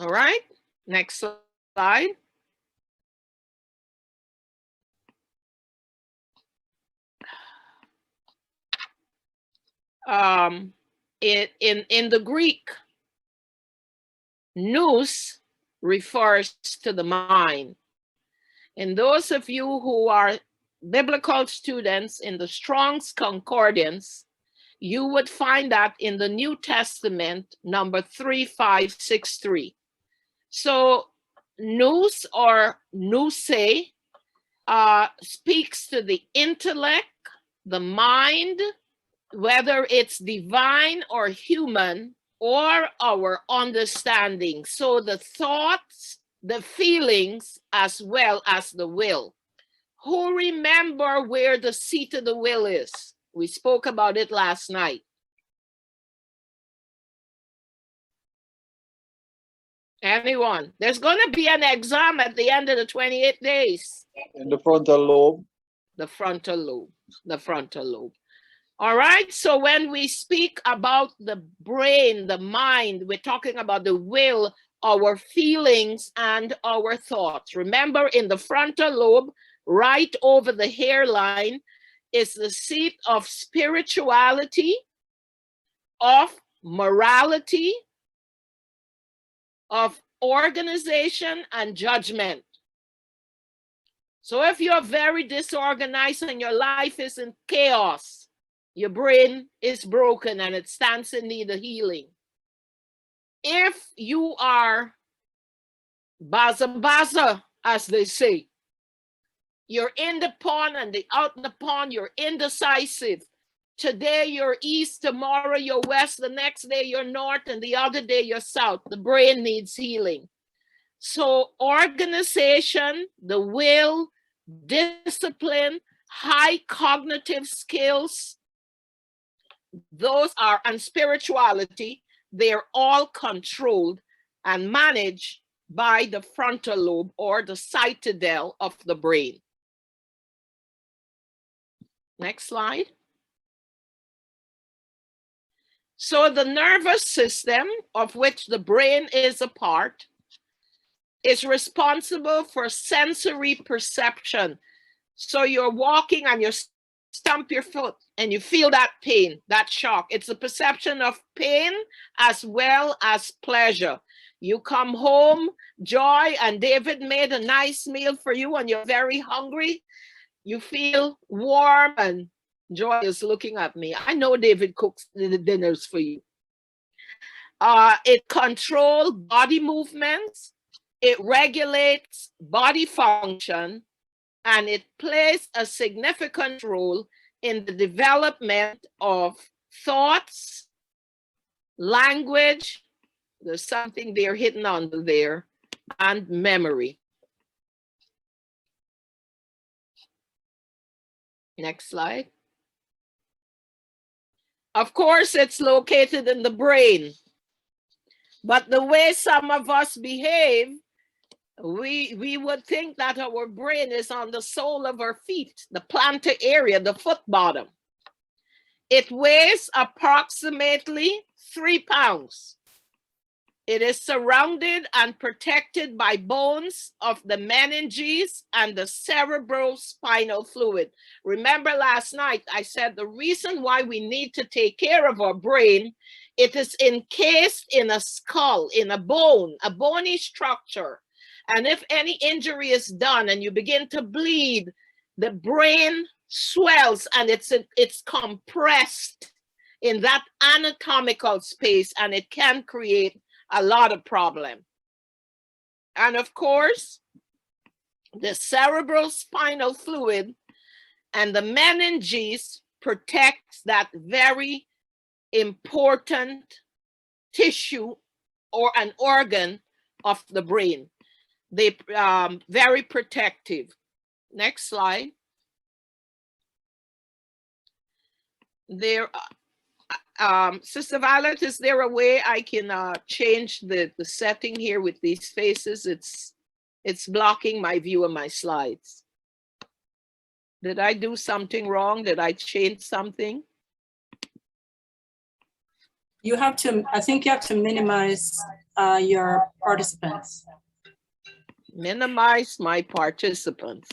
All right, next slide. In the Greek, nous refers to the mind. And those of you who are biblical students in the Strong's Concordance, you would find that in the New Testament, number 3563. So nous or nous speaks to the intellect, the mind, whether it's divine or human, or our understanding. So the thoughts, the feelings, as well as the will. Who remember where the seat of the will is? We spoke about it last night. Anyone? There's going to be an exam at the end of the 28 days. In the frontal lobe. The frontal lobe. The frontal lobe. All right. So when we speak about the brain, the mind, we're talking about the will, our feelings, and our thoughts. Remember, in the frontal lobe, right over the hairline, is the seat of spirituality, of morality, of organization and judgment. So if you're very disorganized and your life is in chaos, your brain is broken and it stands in need of healing. If you are baza, as they say, you're in the pond and out in the pond, you're indecisive. Today you're east, tomorrow you're west, the next day you're north, and the other day you're south. The brain needs healing. So organization, the will, discipline, high cognitive skills, those are, and spirituality, they're all controlled and managed by the frontal lobe, or the citadel of the brain. Next slide. So the nervous system, of which the brain is a part, is responsible for sensory perception. So you're walking and you stump your foot and you feel that pain, that shock. It's a perception of pain as well as pleasure. You come home, Joy and David made a nice meal for you and you're very hungry. You feel warm, and Joy is looking at me. I know David cooks the dinners for you. It controls body movements. It regulates body function, and it plays a significant role in the development of thoughts, language, there's something they're hidden under there, and memory. Next slide. Of course, it's located in the brain, but the way some of us behave, we would think that our brain is on the sole of our feet, the plantar area, the foot bottom. It weighs approximately 3 pounds. It is surrounded and protected by bones of the meninges and the cerebrospinal fluid. Remember last night, I said the reason why we need to take care of our brain, it is encased in a skull, in a bony structure. And if any injury is done and you begin to bleed, the brain swells and it's compressed in that anatomical space, and it can create a lot of problem. And of course, the cerebrospinal fluid and the meninges protects that very important tissue or an organ of the brain. They very protective. Next slide. There, Sister Violet, is there a way I can change the setting here with these faces? It's blocking my view of my slides. Did I do something wrong? Did I change something? You have to, I think you have to minimize your participants. Minimize my participants.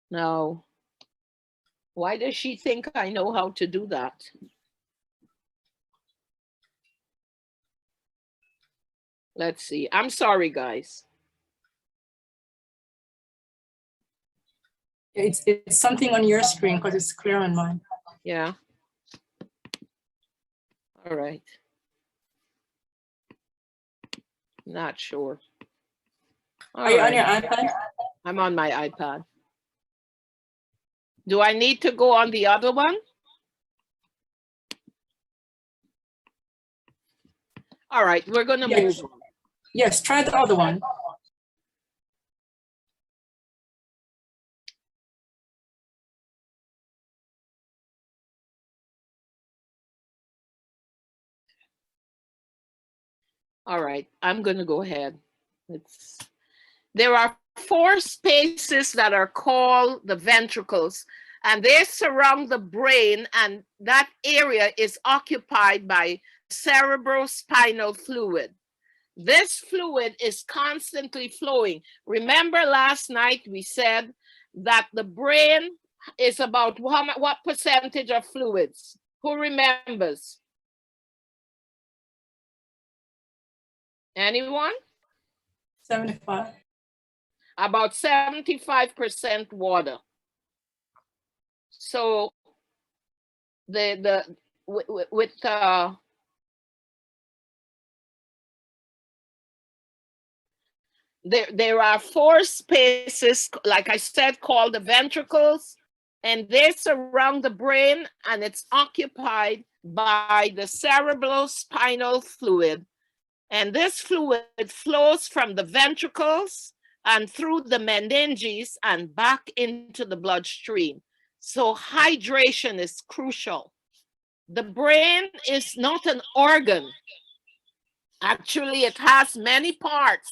Now, why does she think I know how to do that? Let's see. I'm sorry, guys. It's something on your screen because it's clear on mine. Yeah. All right. Not sure. Are you on your iPad? I'm on my iPad. Do I need to go on the other one? All right, we're going to move on. Yes, try the other one. All right, I'm going to go ahead. There are 4 spaces that are called the ventricles, and they surround the brain, and that area is occupied by cerebrospinal fluid. This fluid is constantly flowing. Remember last night we said that the brain is about what percentage of fluids? Who remembers? Anyone? 75. About 75% water. So there are 4 spaces, like I said, called the ventricles, and they surround the brain, and it's occupied by the cerebrospinal fluid. And this fluid flows from the ventricles and through the meninges and back into the bloodstream. So hydration is crucial. The brain is not an organ. Actually, it has many parts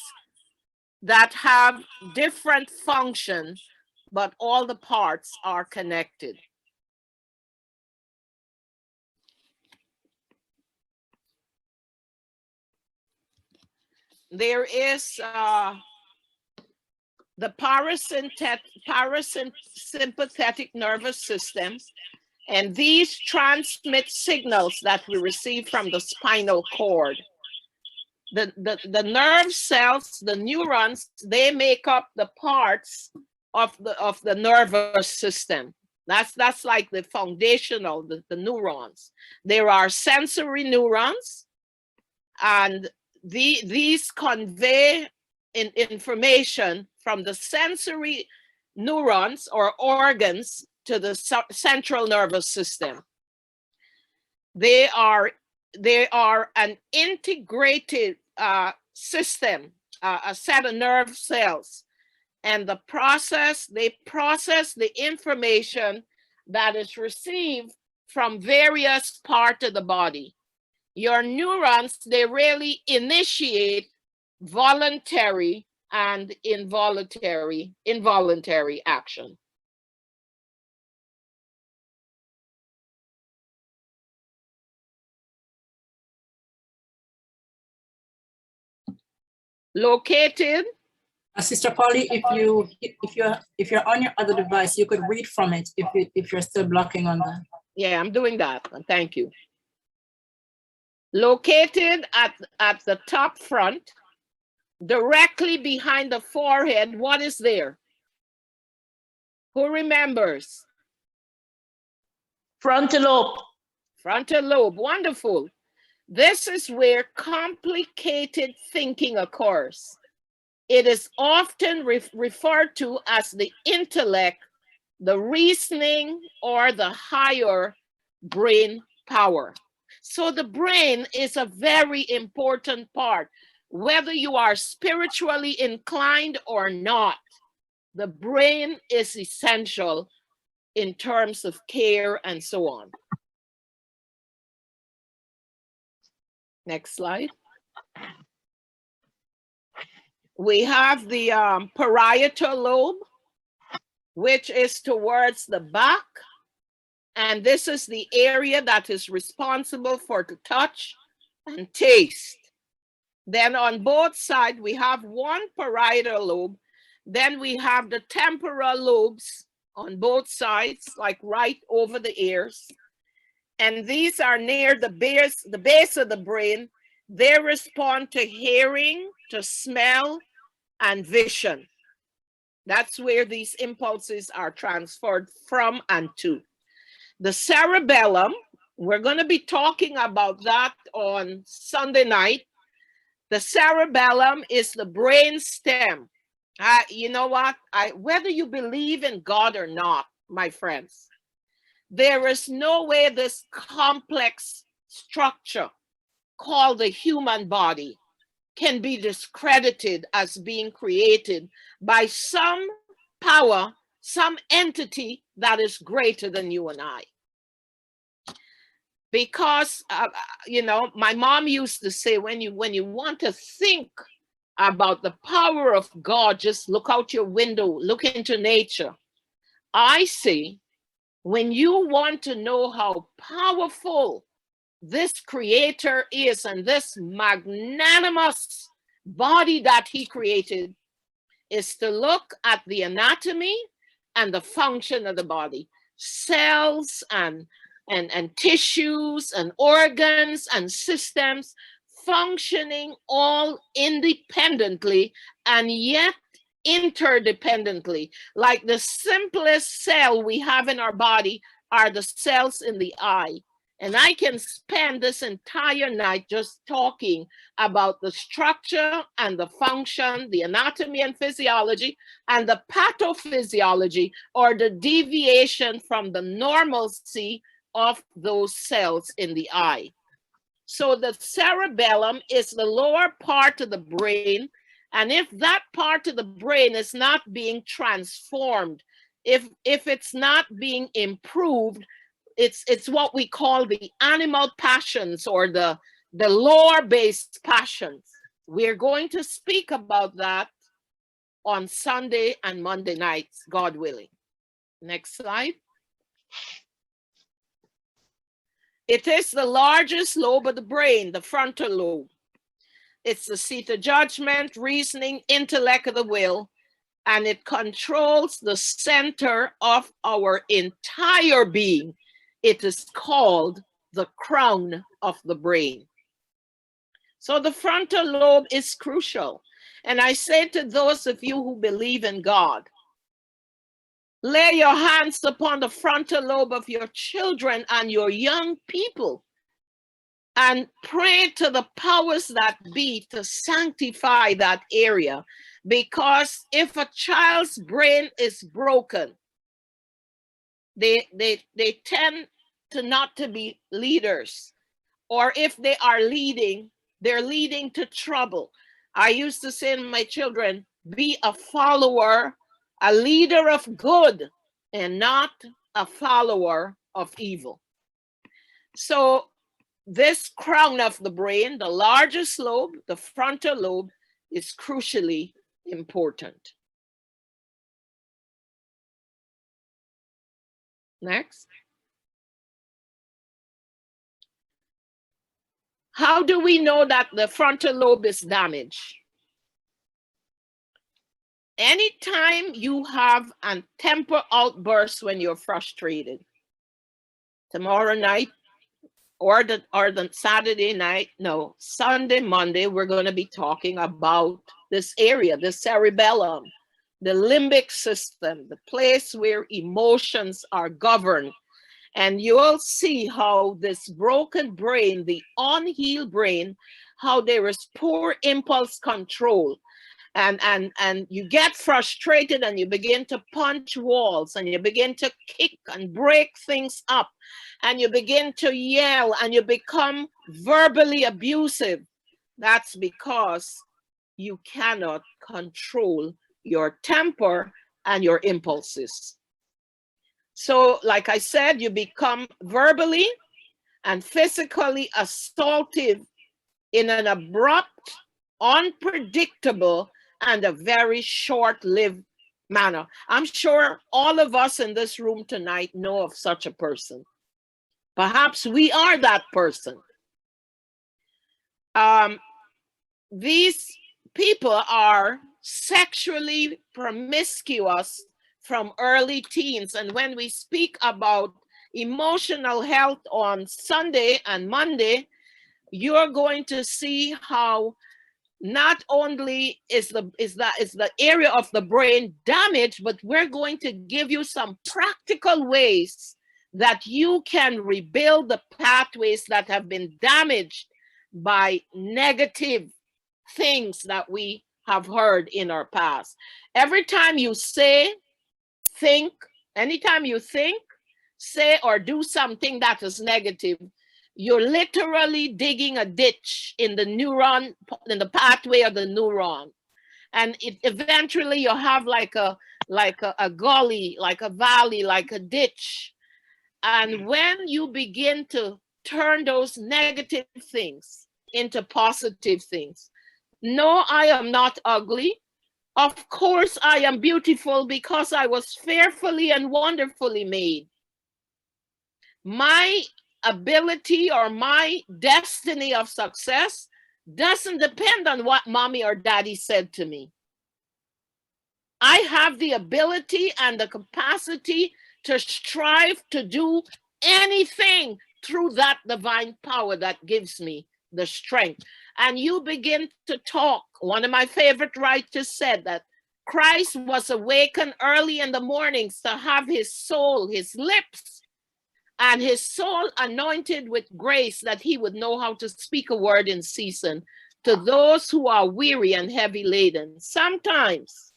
that have different functions, but all the parts are connected. There is the parasympathetic nervous system, and these transmit signals that we receive from the spinal cord. The nerve cells, the neurons, they make up the parts of the nervous system. That's like the foundational, the neurons. There are sensory neurons, and these convey information from the sensory neurons or organs to the central nervous system. They are an integrated system, a set of nerve cells, and they process the information that is received from various parts of the body. Your neurons, they really initiate voluntary and involuntary action. Located. Sister Polly, if you're on your other device, you could read from it if you're still blocking on that. Yeah, I'm doing that. Thank you. Located at the top front, directly behind the forehead, what is there? Who remembers? Frontal lobe. Frontal lobe, wonderful. This is where complicated thinking occurs. It is often referred to as the intellect, the reasoning, or the higher brain power. So the brain is a very important part. Whether you are spiritually inclined or not, the brain is essential in terms of care and so on. Next slide. We have the parietal lobe, which is towards the back. And this is the area that is responsible for the touch and taste. Then on both sides, we have one parietal lobe. Then we have the temporal lobes on both sides, like right over the ears. And these are near the base of the brain. They respond to hearing, to smell, and vision. That's where these impulses are transferred from and to. The cerebellum, we're going to be talking about that on Sunday night. The cerebellum is the brain stem. You know what? Whether you believe in God or not, my friends, there is no way this complex structure called the human body can be discredited as being created by some power, some entity that is greater than you and I. Because, you know, my mom used to say, when you want to think about the power of God, just look out your window, look into nature. I see, when you want to know how powerful this creator is and this magnanimous body that he created, is to look at the anatomy and the function of the body, cells and tissues and organs and systems functioning all independently and yet interdependently. Like the simplest cell we have in our body are the cells in the eye. And I can spend this entire night just talking about the structure and the function, the anatomy and physiology, and the pathophysiology, or the deviation from the normalcy of those cells in the eye. So the cerebellum is the lower part of the brain. And if that part of the brain is not being transformed, if it's not being improved, it's what we call the animal passions, or the lore-based passions. We're going to speak about that on Sunday and Monday nights, God willing. Next slide. It is the largest lobe of the brain, the frontal lobe. It's the seat of judgment, reasoning, intellect of the will, and it controls the center of our entire being. It is called the crown of the brain. So the frontal lobe is crucial. And I say to those of you who believe in God, lay your hands upon the frontal lobe of your children and your young people and pray to the powers that be to sanctify that area. Because if a child's brain is broken, they tend to not to be leaders. Or if they are leading, they're leading to trouble. I used to say to my children, be a follower, a leader of good, and not a follower of evil. So this crown of the brain, the largest lobe, the frontal lobe, is crucially important. Next. How do we know that the frontal lobe is damaged? Anytime you have a temper outburst when you're frustrated, tomorrow night or the Saturday night, no, Sunday, Monday, we're going to be talking about this area, the cerebellum, the limbic system, the place where emotions are governed. And you'll see how this broken brain, the unhealed brain, how there is poor impulse control. And you get frustrated and you begin to punch walls and you begin to kick and break things up and you begin to yell and you become verbally abusive. That's because you cannot control your temper and your impulses. So, like I said, you become verbally and physically assaultive in an abrupt, unpredictable, and a very short-lived manner. I'm sure all of us in this room tonight know of such a person. Perhaps we are that person. these people are sexually promiscuous from early teens. And when we speak about emotional health on Sunday and Monday, you're going to see how not only is the area of the brain damaged, but we're going to give you some practical ways that you can rebuild the pathways that have been damaged by negative things that we have heard in our past. Every time you say, think, anytime you think, say, or do something that is negative, you're literally digging a ditch in the neuron, in the pathway of the neuron. And eventually you have like a gully, like a valley, like a ditch. And when you begin to turn those negative things into positive things, no, I am not ugly. Of course, I am beautiful because I was fearfully and wonderfully made. My ability or my destiny of success doesn't depend on what mommy or daddy said to me. I have the ability and the capacity to strive to do anything through that divine power that gives me the strength. And you begin to talk. One of my favorite writers said that Christ was awakened early in the mornings to have his soul, his lips, and his soul anointed with grace, that he would know how to speak a word in season to those who are weary and heavy laden. Sometimes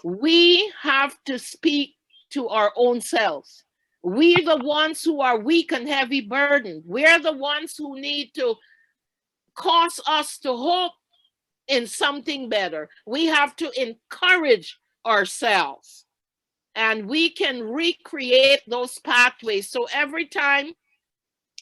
we have to speak to our own selves. We're the ones who are weak and heavy burdened. We're the ones who need to cause us to hope in something better. We have to encourage ourselves, and we can recreate those pathways. So every time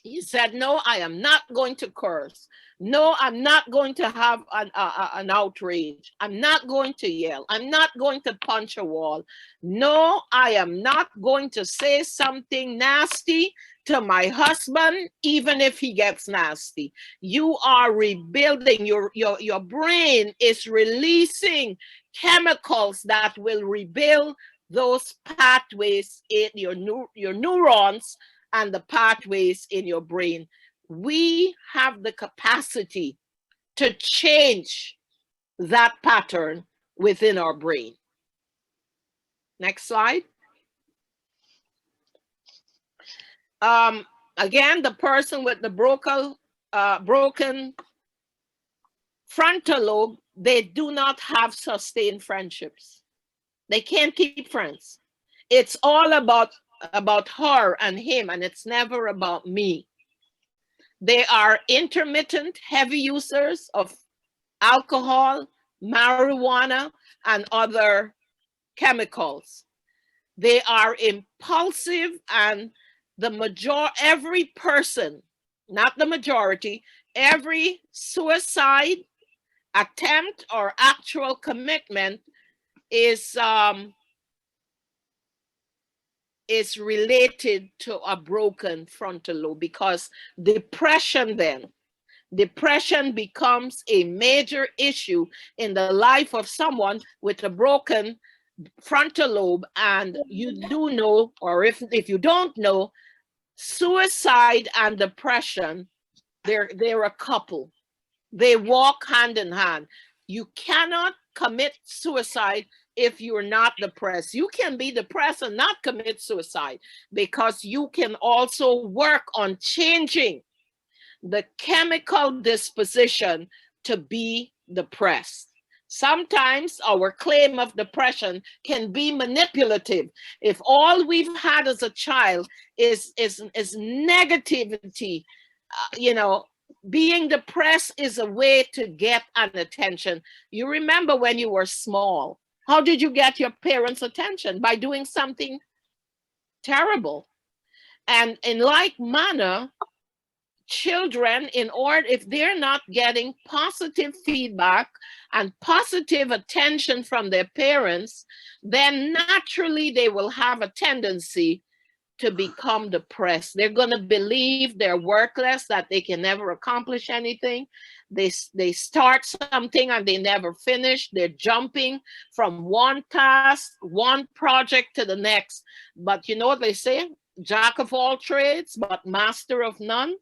he said, no, I am not going to curse. No, I'm not going to have an outrage. I'm not going to yell. I'm not going to punch a wall. No, I am not going to say something nasty to my husband, even if he gets nasty. You are rebuilding. Your brain is releasing chemicals that will rebuild those pathways in your neurons and the pathways in your brain. We have the capacity to change that pattern within our brain. Next slide. Again, the person with the broken frontal lobe, they do not have sustained friendships. They can't keep friends. It's all about her and him, and it's never about me. They are intermittent heavy users of alcohol, marijuana, and other chemicals. They are impulsive, and every person, not the majority, every suicide attempt or actual commitment is related to a broken frontal lobe, because depression becomes a major issue in the life of someone with a broken frontal lobe. And you do know, or if you don't know, suicide and depression, they're a couple. They walk hand in hand. You cannot commit suicide if you're not depressed. You can be depressed and not commit suicide, because you can also work on changing the chemical disposition to be depressed. Sometimes our claim of depression can be manipulative. If all we've had as a child is negativity, being depressed is a way to get an attention. You remember when you were small, how did you get your parents' attention? By doing something terrible. And in like manner, children, if they're not getting positive feedback and positive attention from their parents, then naturally they will have a tendency to become depressed. They're going to believe they're worthless, that they can never accomplish anything. They start something and they never finish. They're jumping from one task, one project to the next. But you know what they say? Jack of all trades, but master of none.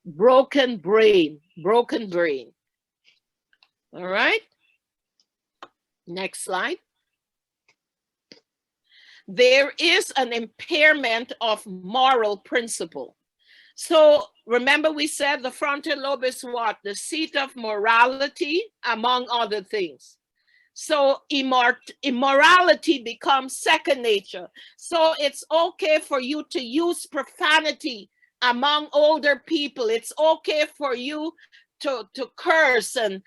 Broken brain, broken brain. All right. Next slide. There is an impairment of moral principle. So remember we said the frontal lobe is what? The seat of morality, among other things. So immorality becomes second nature. So it's okay for you to use profanity among older people. It's okay for you to curse and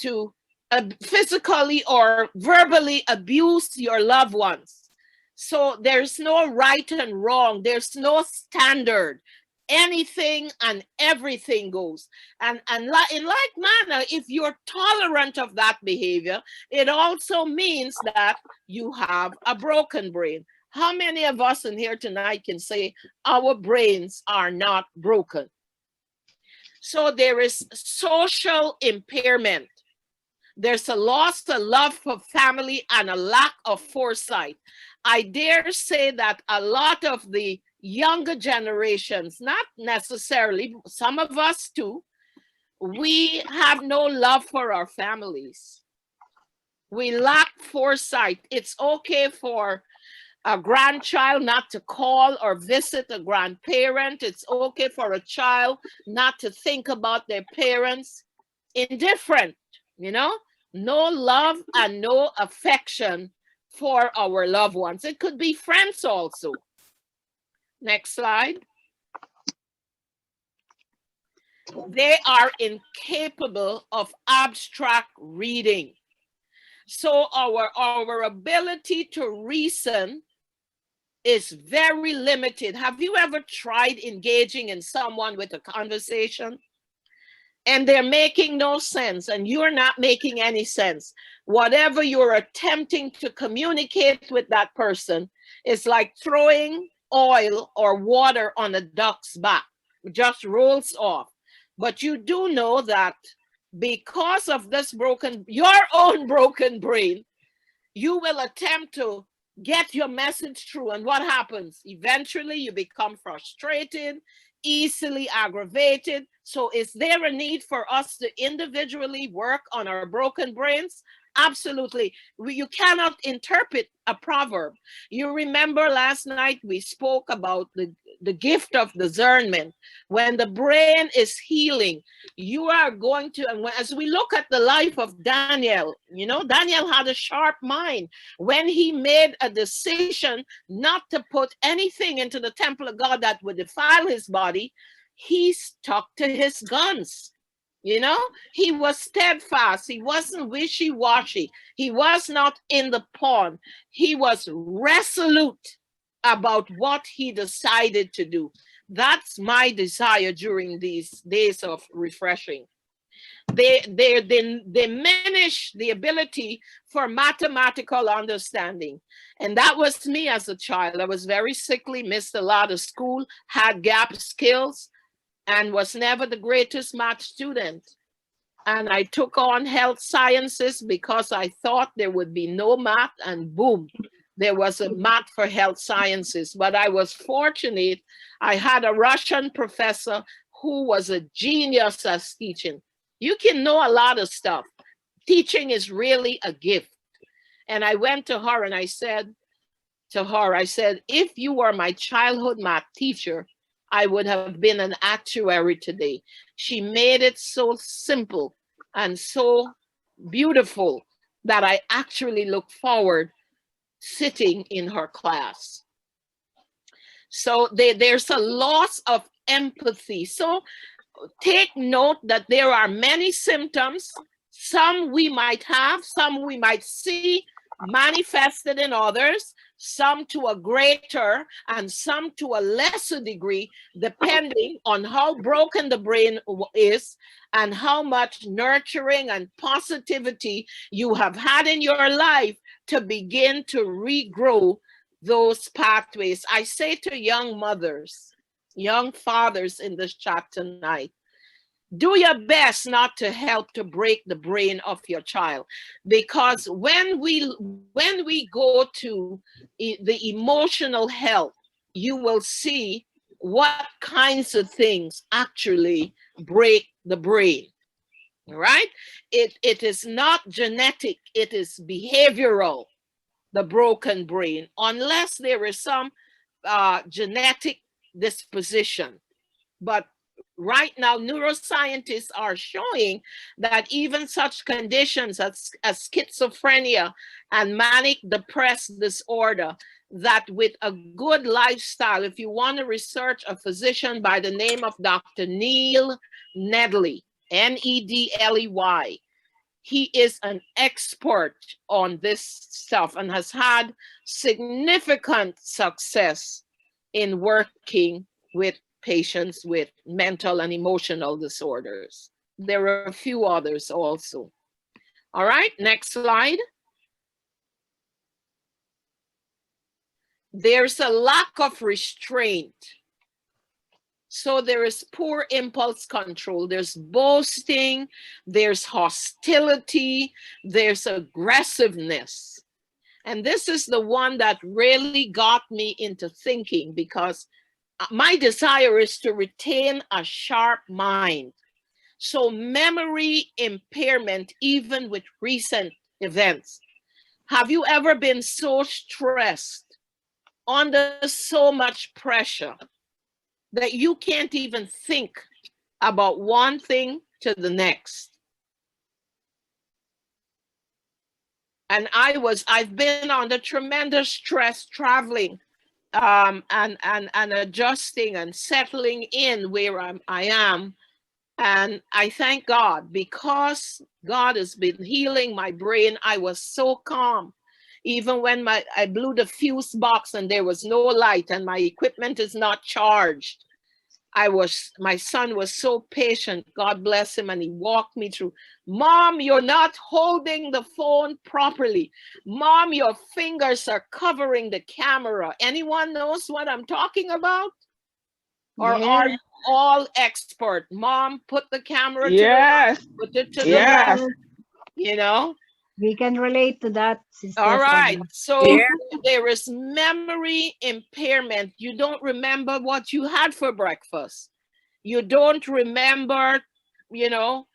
to physically or verbally abuse your loved ones. So there's no right and wrong. There's no standard. Anything and everything goes. And in like manner, if you're tolerant of that behavior, it also means that you have a broken brain. How many of us in here tonight can say our brains are not broken? So there is social impairment. There's a loss of love for family and a lack of foresight. I dare say that a lot of the younger generations, not necessarily, some of us too, we have no love for our families. We lack foresight. It's okay for a grandchild not to call or visit a grandparent. It's okay for a child not to think about their parents. Indifferent. You know, no love and no affection for our loved ones. It could be friends also. Next slide. They are incapable of abstract reading. So our ability to reason is very limited. Have you ever tried engaging in someone with a conversation? And they're making no sense, and you're not making any sense. Whatever you're attempting to communicate with that person is like throwing oil or water on a duck's back. It just rolls off. But you do know that because of this your own broken brain, you will attempt to get your message through. And what happens? Eventually, you become frustrated, easily aggravated. So is there a need for us to individually work on our broken brains? Absolutely. You cannot interpret a proverb. You remember last night we spoke about the gift of discernment. When the brain is healing, you are going to, and as we look at the life of Daniel, you know, Daniel had a sharp mind. When he made a decision not to put anything into the temple of God that would defile his body, he stuck to his guns. You know, he was steadfast. He wasn't wishy-washy. He was not in the pawn. He was resolute about what he decided to do. That's my desire during these days of refreshing. They diminish the ability for mathematical understanding. And that was me as a child. I was very sickly, missed a lot of school, had gap skills, and was never the greatest math student. And I took on health sciences because I thought there would be no math, and boom, there was a math for health sciences. But I was fortunate. I had a Russian professor who was a genius at teaching. You can know a lot of stuff. Teaching is really a gift. And I went to her and I said to her, I said, if you were my childhood math teacher, I would have been an actuary today. She made it so simple and so beautiful that I actually look forward sitting in her class. So there's a loss of empathy. So take note that there are many symptoms. Some we might have, some we might see manifested in others, some to a greater and some to a lesser degree, depending on how broken the brain is and how much nurturing and positivity you have had in your life to begin to regrow those pathways. I say to young mothers, young fathers in this chat tonight, do your best not to help to break the brain of your child, because when we go to the emotional health, you will see what kinds of things actually break the brain. All right? It is not genetic, it is behavioral, the broken brain, unless there is some genetic disposition. But right now, neuroscientists are showing that even such conditions as schizophrenia and manic depressive disorder, that with a good lifestyle, if you want to research a physician by the name of Dr. Neil Nedley, Nedley, he is an expert on this stuff and has had significant success in working with patients with mental and emotional disorders. There are a few others also. All right, next slide. There's a lack of restraint. So there is poor impulse control. There's boasting, there's hostility, there's aggressiveness. And this is the one that really got me into thinking, because my desire is to retain a sharp mind. So memory impairment, even with recent events. Have you ever been so stressed, under so much pressure, that you can't even think about one thing to the next? And I've been under tremendous stress traveling, and adjusting and settling in where I am. And I thank God, because God has been healing my brain. I was so calm. Even when I blew the fuse box and there was no light and my equipment is not charged, my son was so patient, God bless him, and he walked me through. Mom, you're not holding the phone properly. Mom, your fingers are covering the camera. Anyone knows what I'm talking about? Or are you all expert? Mom, put the camera to the left, put it to the left, you know? We can relate to that, Sister. All right, Sonia. so there is memory impairment. You don't remember what you had for breakfast. You don't remember, you know,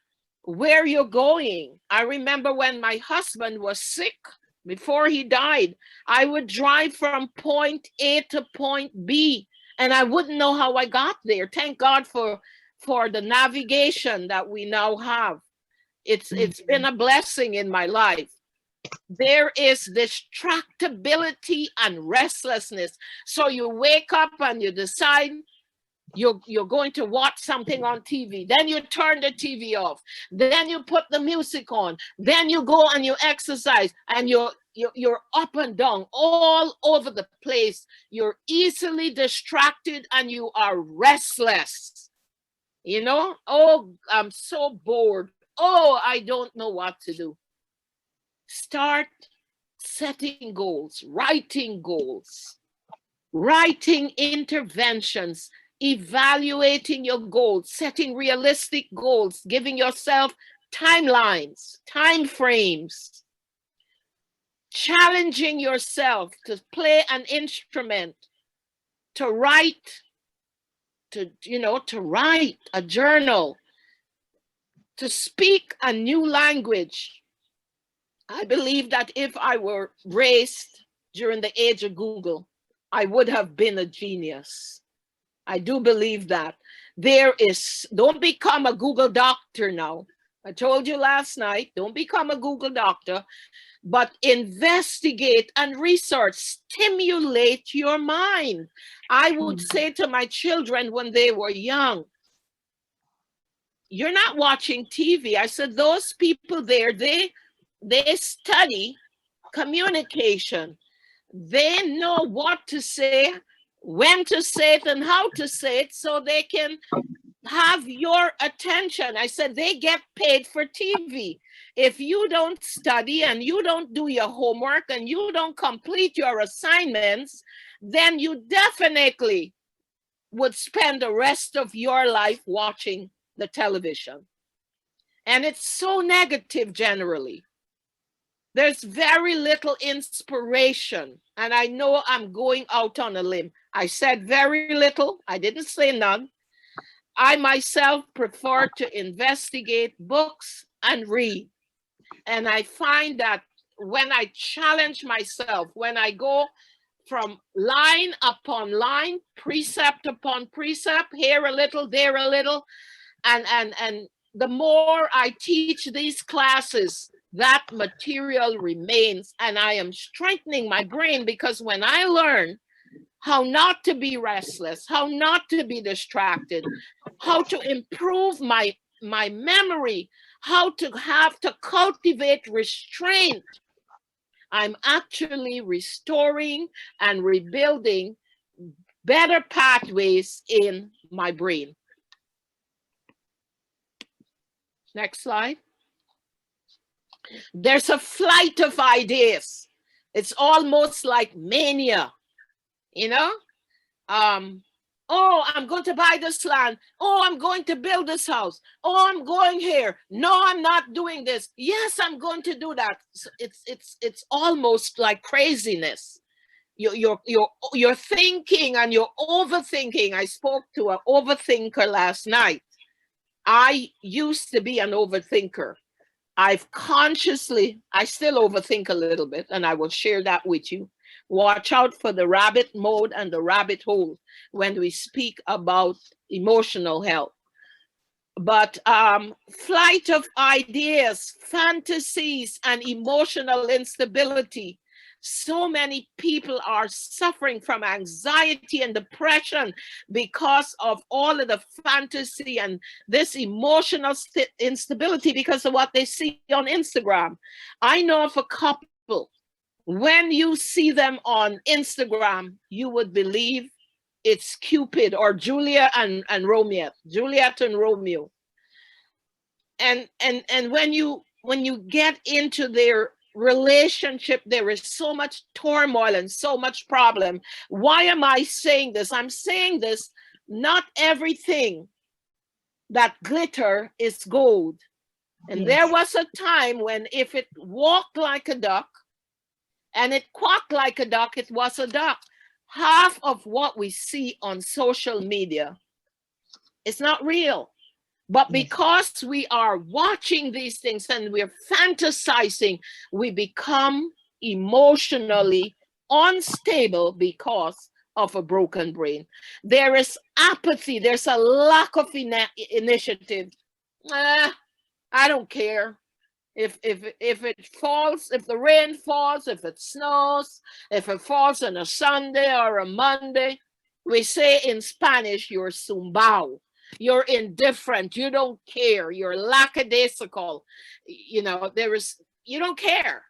where you're going. I remember when my husband was sick, before he died, I would drive from point A to point B, and I wouldn't know how I got there. Thank God for the navigation that we now have. It's been a blessing in my life. There is distractibility and restlessness. So you wake up and you decide you're going to watch something on TV. Then you turn the TV off. Then you put the music on. Then you go and you exercise, and you're up and down all over the place. You're easily distracted and you are restless. You know, oh, I'm so bored. Oh, I don't know what to do. Start setting goals, writing interventions, evaluating your goals, setting realistic goals, giving yourself timelines, time frames, challenging yourself to play an instrument, to write, to write a journal, to speak a new language. I believe that if I were raised during the age of Google, I would have been a genius. I do believe that. Don't become a Google doctor now. I told you last night, don't become a Google doctor, but investigate and research, stimulate your mind. I would say to my children when they were young, you're not watching TV. I said, those people there, they study communication. They know what to say, when to say it, and how to say it, so they can have your attention. I said, they get paid for TV. If you don't study and you don't do your homework and you don't complete your assignments, then you definitely would spend the rest of your life watching the television. And it's so negative generally. There's very little inspiration. And I know I'm going out on a limb. I said very little. I didn't say none. I myself prefer to investigate books and read. And I find that when I challenge myself, when I go from line upon line, precept upon precept, here a little, there a little, and the more I teach these classes, that material remains, and I am strengthening my brain, because when I learn how not to be restless, how not to be distracted, how to improve my memory, how to have to cultivate restraint, I'm actually restoring and rebuilding better pathways in my brain. Next slide. There's a flight of ideas. It's almost like mania, you know? Oh, I'm going to buy this land. Oh, I'm going to build this house. Oh, I'm going here. No, I'm not doing this. Yes, I'm going to do that. So it's almost like craziness. You're thinking and you're overthinking. I spoke to an overthinker last night. I used to be an overthinker. I still overthink a little bit, and I will share that with you. Watch out for the rabbit mode and the rabbit hole when we speak about emotional health. But flight of ideas, fantasies, and emotional instability. So many people are suffering from anxiety and depression because of all of the fantasy and this emotional instability because of what they see on Instagram. I know of a couple, when you see them on Instagram, you would believe it's Cupid or Juliet and Romeo. And when you get into their relationship, there is so much turmoil and so much problem. Why am I saying this? I'm saying this, not everything that glitter is gold. And there was a time when if it walked like a duck and it quacked like a duck, it was a duck. Half of what we see on social media is not real. But because we are watching these things and we're fantasizing, we become emotionally unstable because of a broken brain. There is apathy. There's a lack of initiative. I don't care. If it falls, if the rain falls, if it snows, if it falls on a Sunday or a Monday, we say in Spanish, you're zumbao. You're indifferent, you don't care, you're lackadaisical, you know, you don't care.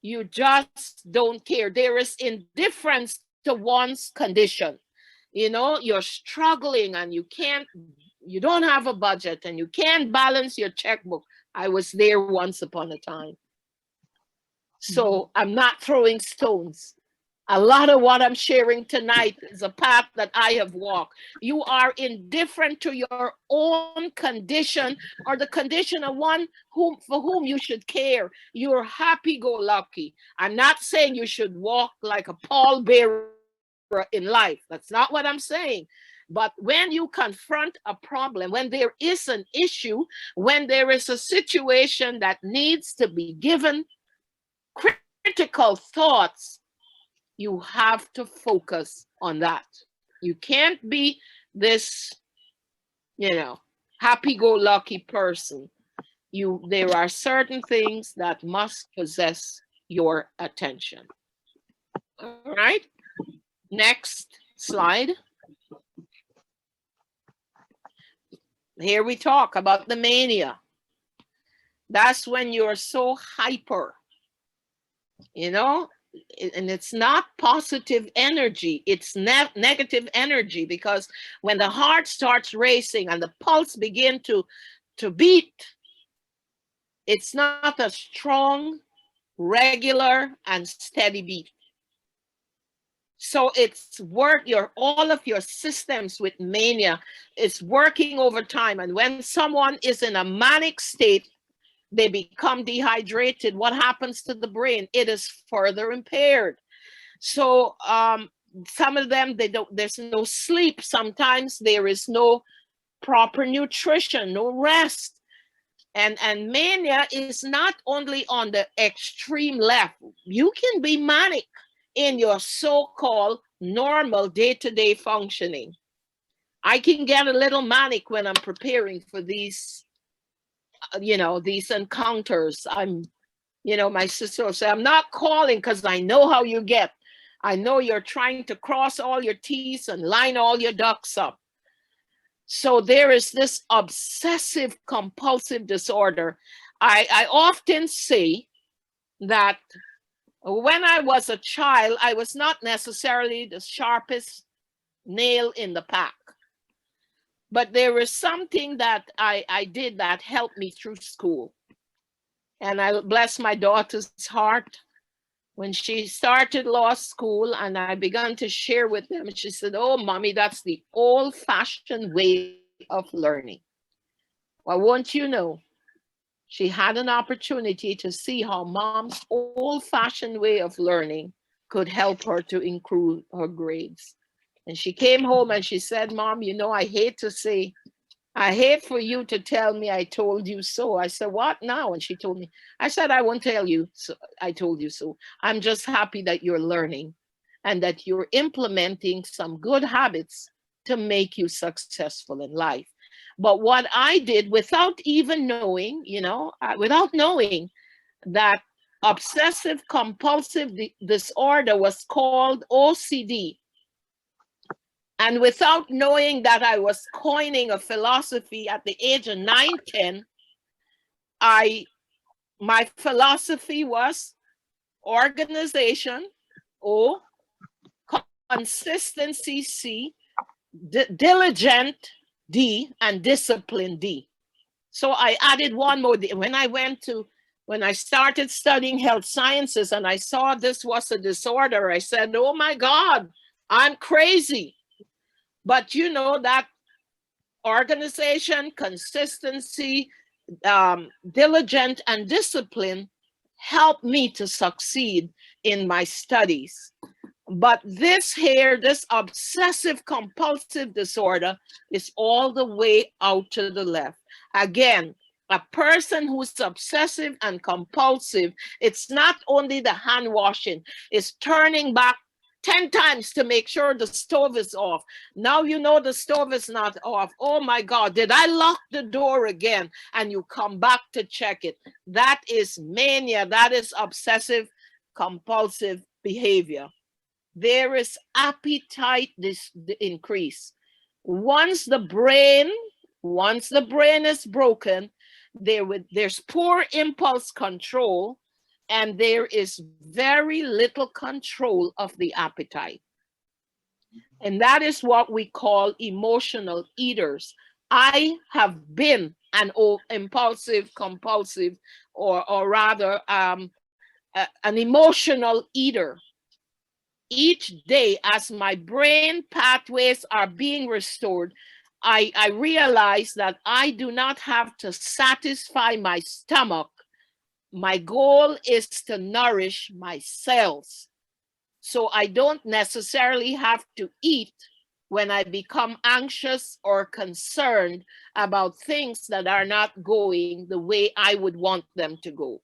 You just don't care. There is indifference to one's condition. You know, you're struggling and you don't have a budget and you can't balance your checkbook. I was there once upon a time. So I'm not throwing stones. A lot of what I'm sharing tonight is a path that I have walked. You are indifferent to your own condition or the condition of one for whom you should care. You're happy-go-lucky. I'm not saying you should walk like a pallbearer in life. That's not what I'm saying. But when you confront a problem, when there is an issue, when there is a situation that needs to be given critical thoughts, you have to focus on that. You can't be this, you know, happy-go-lucky person. There are certain things that must possess your attention. All right. Next slide. Here we talk about the mania. That's when you're so hyper. You know, and it's not positive energy, it's negative energy, because when the heart starts racing and the pulse begin to beat, it's not a strong, regular, and steady beat. So it's all of your systems with mania is working over time. And when someone is in a manic state, they become dehydrated. What happens to the brain? It is further impaired. So some of them, there's no sleep. Sometimes there is no proper nutrition, no rest. And mania is not only on the extreme left. You can be manic in your so-called normal day-to-day functioning. I can get a little manic when I'm preparing for these, these encounters. My sister will say, I'm not calling because I know how you get. I know you're trying to cross all your T's and line all your ducks up. So there is this obsessive compulsive disorder. I often say that when I was a child, I was not necessarily the sharpest nail in the pack. But there was something that I did that helped me through school. And I bless my daughter's heart. When she started law school and I began to share with them, she said, oh, mommy, that's the old-fashioned way of learning. Well, won't you know, she had an opportunity to see how mom's old-fashioned way of learning could help her to improve her grades. And she came home and she said, Mom, I hate for you to tell me I told you so. I said, what now? And she told me, I said, I won't tell you. So I told you so. I'm just happy that you're learning and that you're implementing some good habits to make you successful in life. But what I did without even knowing, without knowing that obsessive compulsive disorder was called OCD. And without knowing that I was coining a philosophy at the age of 9, 10, my philosophy was organization, O, consistency, C, diligent, D, and discipline, D. So I added one more. When I started studying health sciences and I saw this was a disorder, I said, oh my God, I'm crazy. But that organization, consistency, diligent, and discipline helped me to succeed in my studies. But this obsessive compulsive disorder is all the way out to the left. Again, a person who's obsessive and compulsive, it's not only the hand washing, it's turning back 10 times to make sure the stove is off. Now the stove is not off. Oh my God, did I lock the door again? And you come back to check it. That is mania. That is obsessive compulsive behavior. There is appetite increase. Once the brain is broken, there's poor impulse control, and there is very little control of the appetite. And that is what we call emotional eaters. I have been an impulsive, compulsive, or rather an emotional eater. Each day, as my brain pathways are being restored, I realize that I do not have to satisfy my stomach. My goal is to nourish my cells. So I don't necessarily have to eat when I become anxious or concerned about things that are not going the way I would want them to go.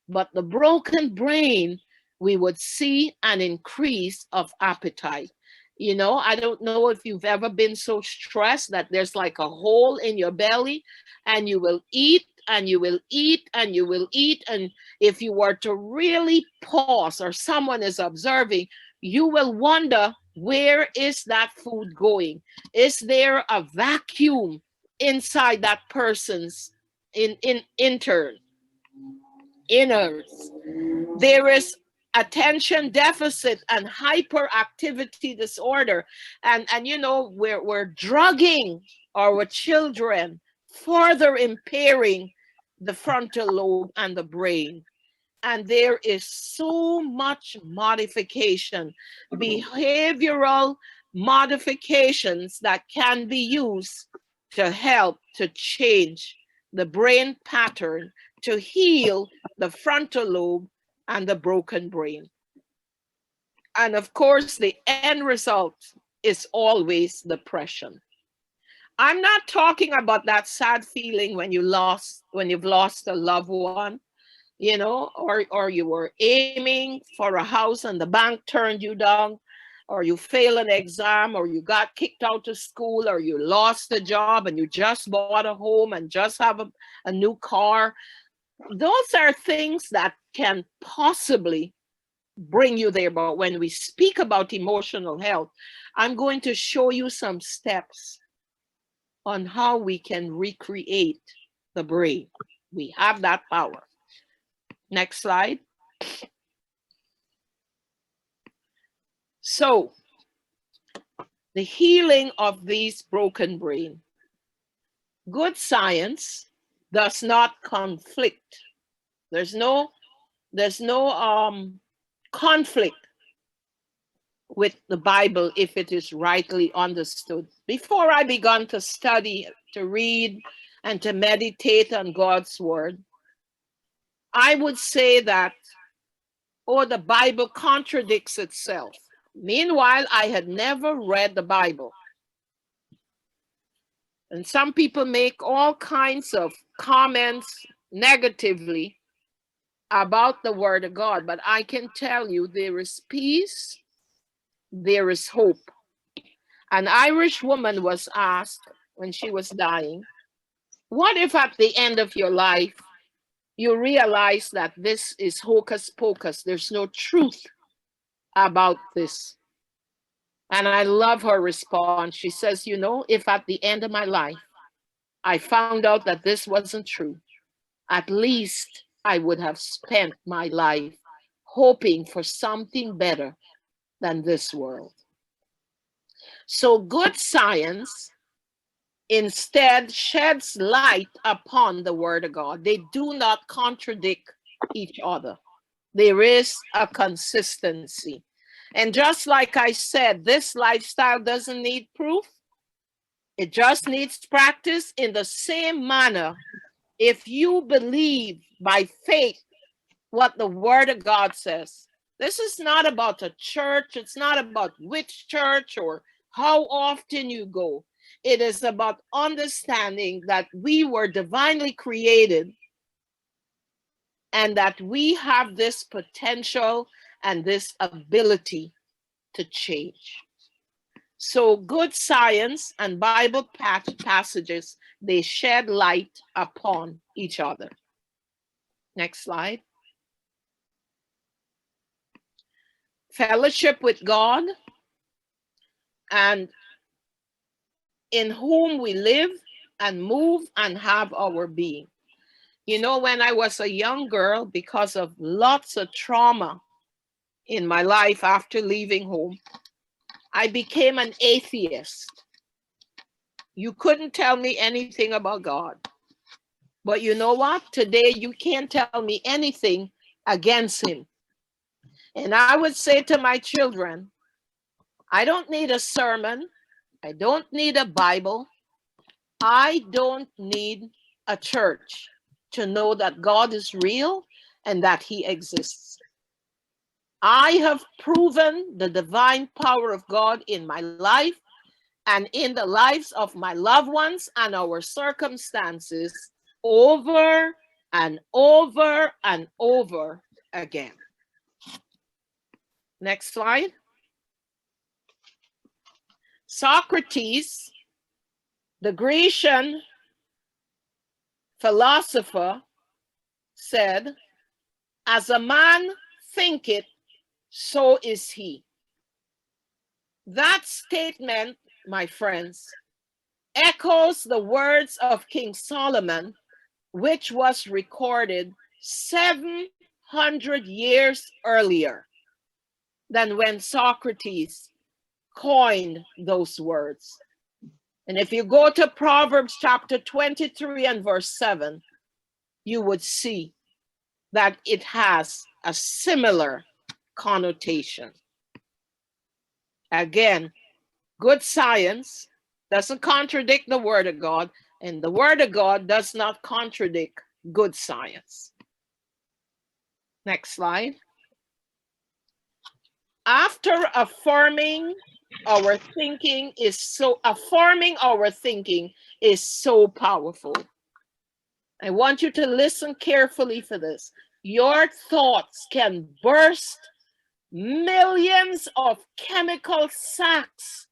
But the broken brain, we would see an increase of appetite. I don't know if you've ever been so stressed that there's like a hole in your belly and you will eat and you will eat and you will eat. And if you were to really pause or someone is observing, you will wonder, where is that food going? Is there a vacuum inside that person's innards? There is attention deficit and hyperactivity disorder. And you know, we're drugging our children, further impairing the frontal lobe and the brain. And there is so much modification, behavioral modifications that can be used to help to change the brain pattern, to heal the frontal lobe and the broken brain. And of course, the end result is always depression. I'm not talking about that sad feeling when you've lost a loved one, you know, or you were aiming for a house and the bank turned you down, or you fail an exam, or you got kicked out of school, or you lost a job and you just bought a home and just have a new car. Those are things that can possibly bring you there. But when we speak about emotional health, I'm going to show you some steps on how we can recreate the brain. We have that power. Next slide. So, the healing of these broken brain. Good science does not conflict. There's no conflict with the Bible if it is rightly understood. Before I began to study, to read, and to meditate on God's word, I would say that, oh, the Bible contradicts itself. Meanwhile, I had never read the Bible. And some people make all kinds of comments negatively about the word of God, but I can tell you there is peace, there is hope. An Irish woman was asked when she was dying, what if at the end of your life, you realize that this is hocus pocus, there's no truth about this? And I love her response. She says, you know, if at the end of my life, I found out that this wasn't true, at least I would have spent my life hoping for something better than this world. So good science instead sheds light upon the word of God. They do not contradict each other. There is a consistency. And just like I said, this lifestyle doesn't need proof. It just needs practice. In the same manner, if you believe by faith what the word of God says, this is not about a church. It's not about which church or how often you go. It is about understanding that we were divinely created and that we have this potential and this ability to change. So good science and Bible passages, they shed light upon each other. Next slide. Fellowship with God, and in whom we live and move and have our being. You know, when I was a young girl, because of lots of trauma in my life after leaving home, I became an atheist. You couldn't tell me anything about God. But you know what? Today you can't tell me anything against him. And I would say to my children, I don't need a sermon. I don't need a Bible. I don't need a church to know that God is real and that he exists. I have proven the divine power of God in my life and in the lives of my loved ones and our circumstances over and over and over again. Next slide. Socrates, the Grecian philosopher, said, as a man thinketh, so is he. That statement, my friends, echoes the words of King Solomon, which was recorded 700 100 years earlier than when Socrates coined those words. And if you go to Proverbs chapter 23 and verse 7, you would see that it has a similar connotation. Again, good science doesn't contradict the Word of God, and the Word of God does not contradict good science. Next slide. After affirming our thinking is so powerful. I want you to listen carefully for this. Your thoughts can burst millions of chemical sacs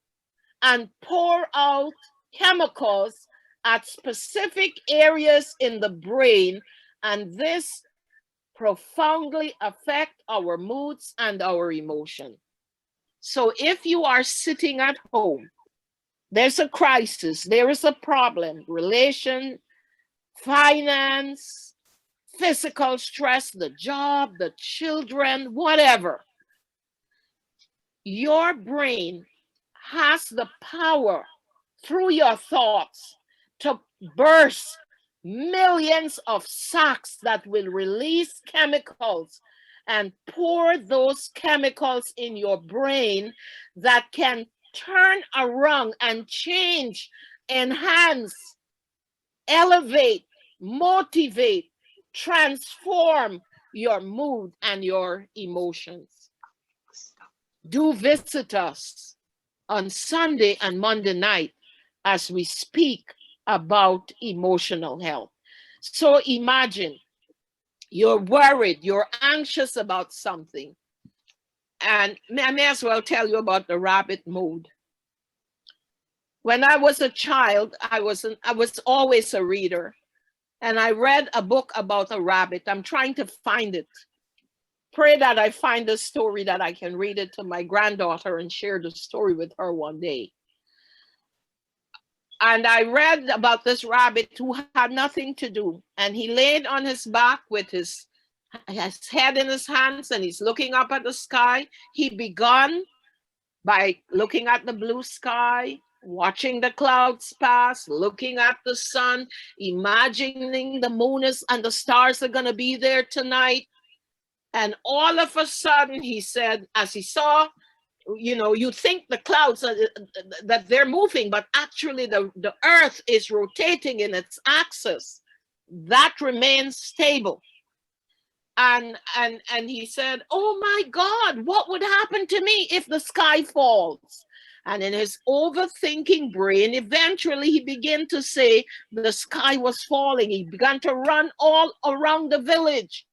and pour out chemicals at specific areas in the brain, and this profoundly affect our moods and our emotion. So if you are sitting at home, there's a crisis, there is a problem, relation, finance, physical stress, the job, the children, whatever. Your brain has the power through your thoughts to burst millions of sacs that will release chemicals and pour those chemicals in your brain that can turn around and change, enhance, elevate, motivate, transform your mood and your emotions. Do visit us on Sunday and Monday night as we speak about emotional health. So imagine you're worried, you're anxious about something. And I may as well tell you about the rabbit mode. When I was a child, I was always a reader. And I read a book about a rabbit. I'm trying to find it. Pray that I find a story that I can read it to my granddaughter and share the story with her one day. And I read about this rabbit who had nothing to do. And he laid on his back with his head in his hands, and he's looking up at the sky. He began by looking at the blue sky, watching the clouds pass, looking at the sun, imagining the moon and the stars are going to be there tonight. And all of a sudden, he said, as he saw, you think the clouds are, that they're moving, but actually the earth is rotating in its axis. That remains stable. And he said, oh my God, what would happen to me if the sky falls? And in his overthinking brain, eventually he began to say the sky was falling. He began to run all around the village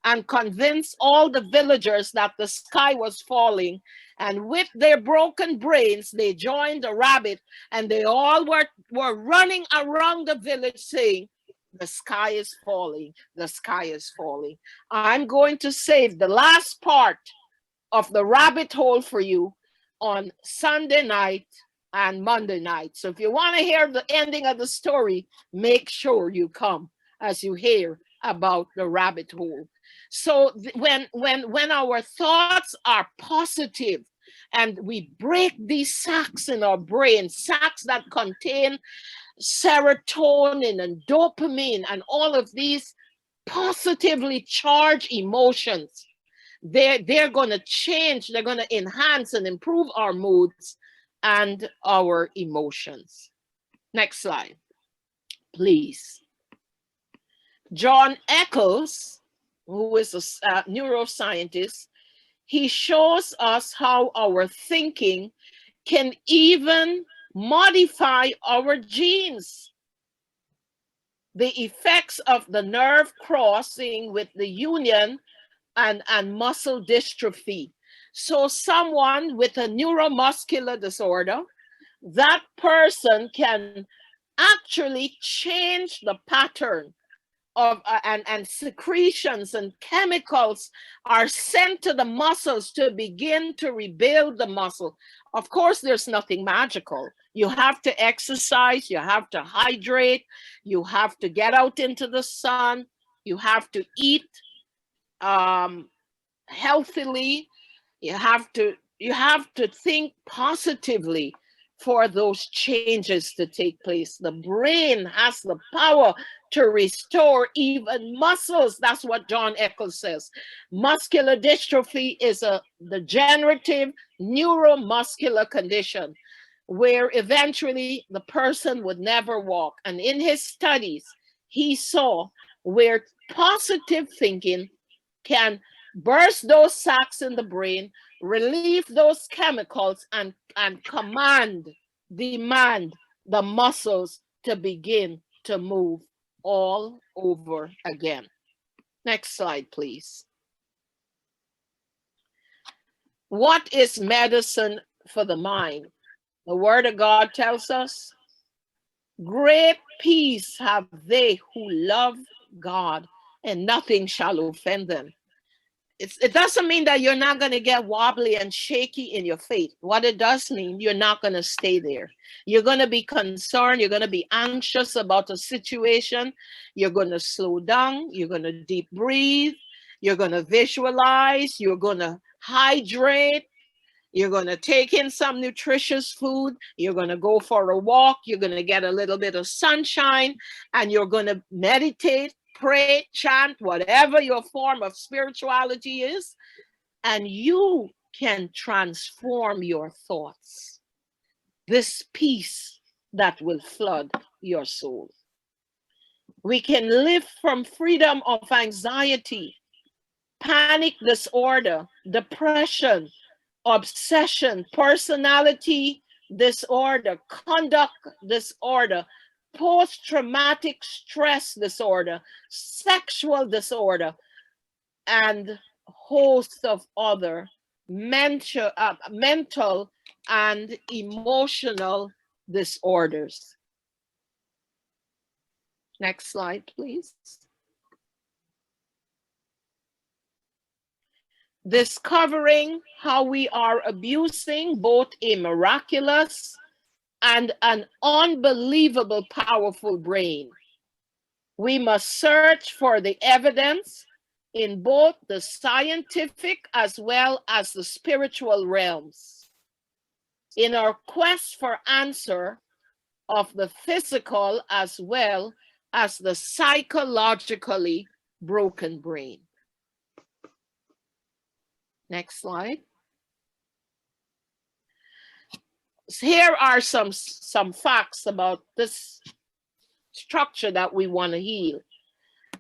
and convince all the villagers that the sky was falling. And with their broken brains, they joined the rabbit, and they all were running around the village saying, the sky is falling, the sky is falling. I'm going to save the last part of the rabbit hole for you on Sunday night and Monday night. So if you want to hear the ending of the story, make sure you come as you hear about the rabbit hole. So when our thoughts are positive and we break these sacs in our brain, sacs that contain serotonin and dopamine and all of these positively charged emotions, they're going to change, they're going to enhance and improve our moods and our emotions. Next slide, please. John Eccles, who is a neuroscientist, he shows us how our thinking can even modify our genes. The effects of the nerve crossing with the union and muscle dystrophy. So someone with a neuromuscular disorder, that person can actually change the pattern of and secretions and chemicals are sent to the muscles to begin to rebuild the muscle. Of course, there's nothing magical. You have to exercise, you have to hydrate, you have to get out into the sun, you have to eat healthily. You have to think positively for those changes to take place. The brain has the power to restore even muscles. That's what John Eccles says. Muscular dystrophy is a degenerative neuromuscular condition where eventually the person would never walk. And in his studies, he saw where positive thinking can burst those sacs in the brain, relieve those chemicals, and demand the muscles to begin to move all over again. Next slide, please. What is medicine for the mind? The Word of God tells us, great peace have they who love God, and nothing shall offend them. It doesn't mean that you're not going to get wobbly and shaky in your faith. What it does mean, you're not going to stay there. You're going to be concerned. You're going to be anxious about a situation. You're going to slow down. You're going to deep breathe. You're going to visualize. You're going to hydrate. You're going to take in some nutritious food. You're going to go for a walk. You're going to get a little bit of sunshine, and you're going to meditate, pray, chant, whatever your form of spirituality is, and you can transform your thoughts. This peace that will flood your soul. We can live from freedom of anxiety, panic disorder, depression, obsession, personality disorder, conduct disorder, post-traumatic stress disorder, sexual disorder, and a host of other mental and emotional disorders. Next slide, please. Discovering how we are abusing both a miraculous and an unbelievable powerful brain. We must search for the evidence in both the scientific as well as the spiritual realms. In our quest for answer of the physical as well as the psychologically broken brain. Next slide. Here are some facts about this structure that we want to heal.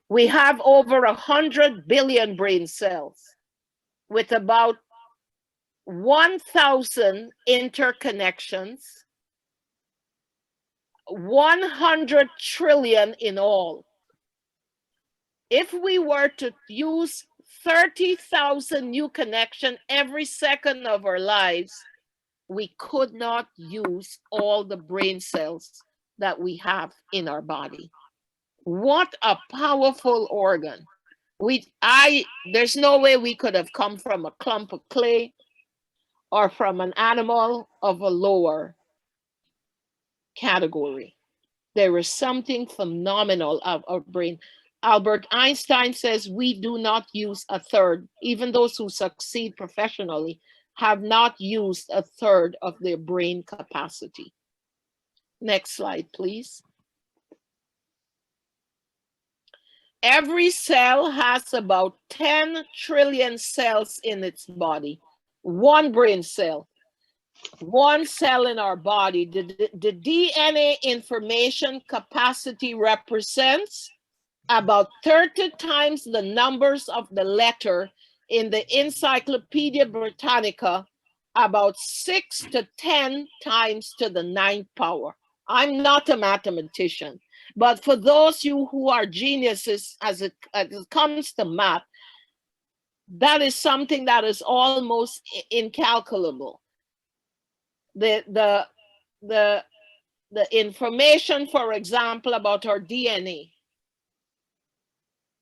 We have over 100 billion brain cells with about 1,000 interconnections, 100 trillion in all. If we were to use 30,000 new connections every second of our lives, we could not use all the brain cells that we have in our body. What a powerful organ. There's no way we could have come from a clump of clay or from an animal of a lower category. There is something phenomenal of our brain. Albert Einstein says we do not use a third. Even those who succeed professionally have not used a third of their brain capacity. Next slide, please. Every cell has about 10 trillion cells in its body. One brain cell, one cell in our body. The DNA information capacity represents about 30 times the numbers of the letter in the Encyclopedia Britannica, about 6 to 10 times to the 9th power. I'm not a mathematician, but for those you who are geniuses as it comes to math, that is something that is almost incalculable. The information, for example, about our DNA,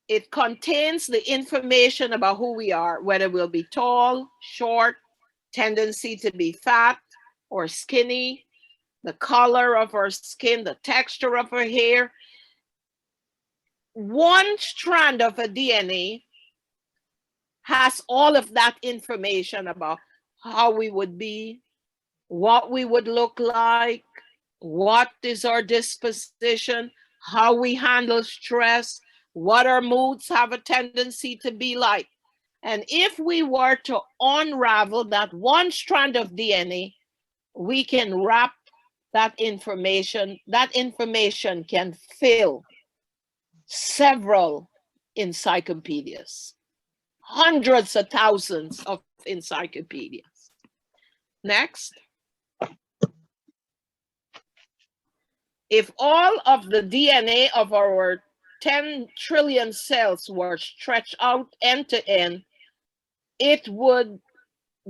it contains the information about who we are, whether we'll be tall, short, tendency to be fat or skinny, the color of our skin, the texture of our hair. One strand of a DNA has all of that information about how we would be, what we would look like, what is our disposition, how we handle stress, what our moods have a tendency to be like. And if we were to unravel that one strand of DNA, we can wrap that information can fill several encyclopedias, hundreds of thousands of encyclopedias. Next. If all of the DNA of our 10 trillion cells were stretched out end to end,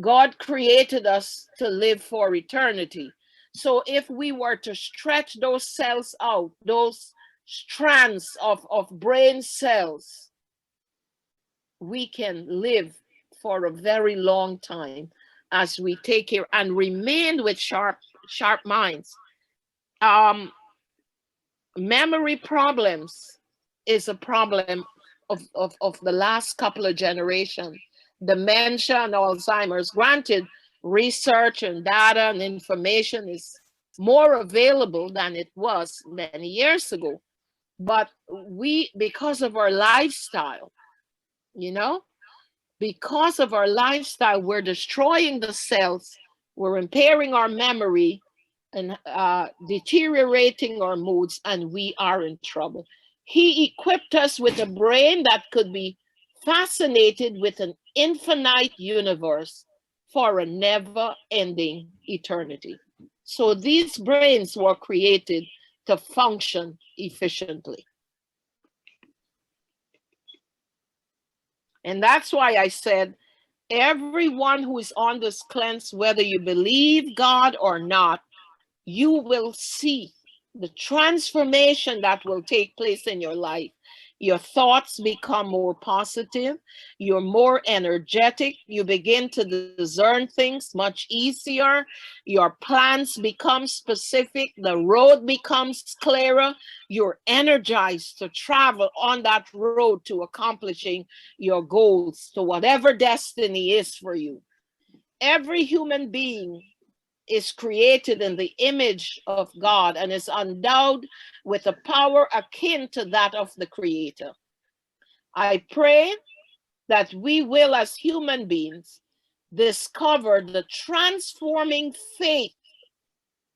God created us to live for eternity. So if we were to stretch those cells out, those strands of brain cells, we can live for a very long time as we take care and remain with sharp minds. Memory problems is a problem of the last couple of generations. Dementia and Alzheimer's. Granted, research and data and information is more available than it was many years ago. But we, because of our lifestyle, because of our lifestyle, we're destroying the cells, we're impairing our memory, and deteriorating our moods, and we are in trouble. He equipped us with a brain that could be fascinated with an infinite universe for a never-ending eternity. So these brains were created to function efficiently. And that's why I said, everyone who is on this cleanse, whether you believe God or not, you will see the transformation that will take place in your life. Your thoughts become more positive. You're more energetic. You begin to discern things much easier. Your plans become specific. The road becomes clearer. You're energized to travel on that road to accomplishing your goals, to whatever destiny is for you. Every human being is created in the image of God and is endowed with a power akin to that of the Creator. I pray that we will, as human beings, discover the transforming faith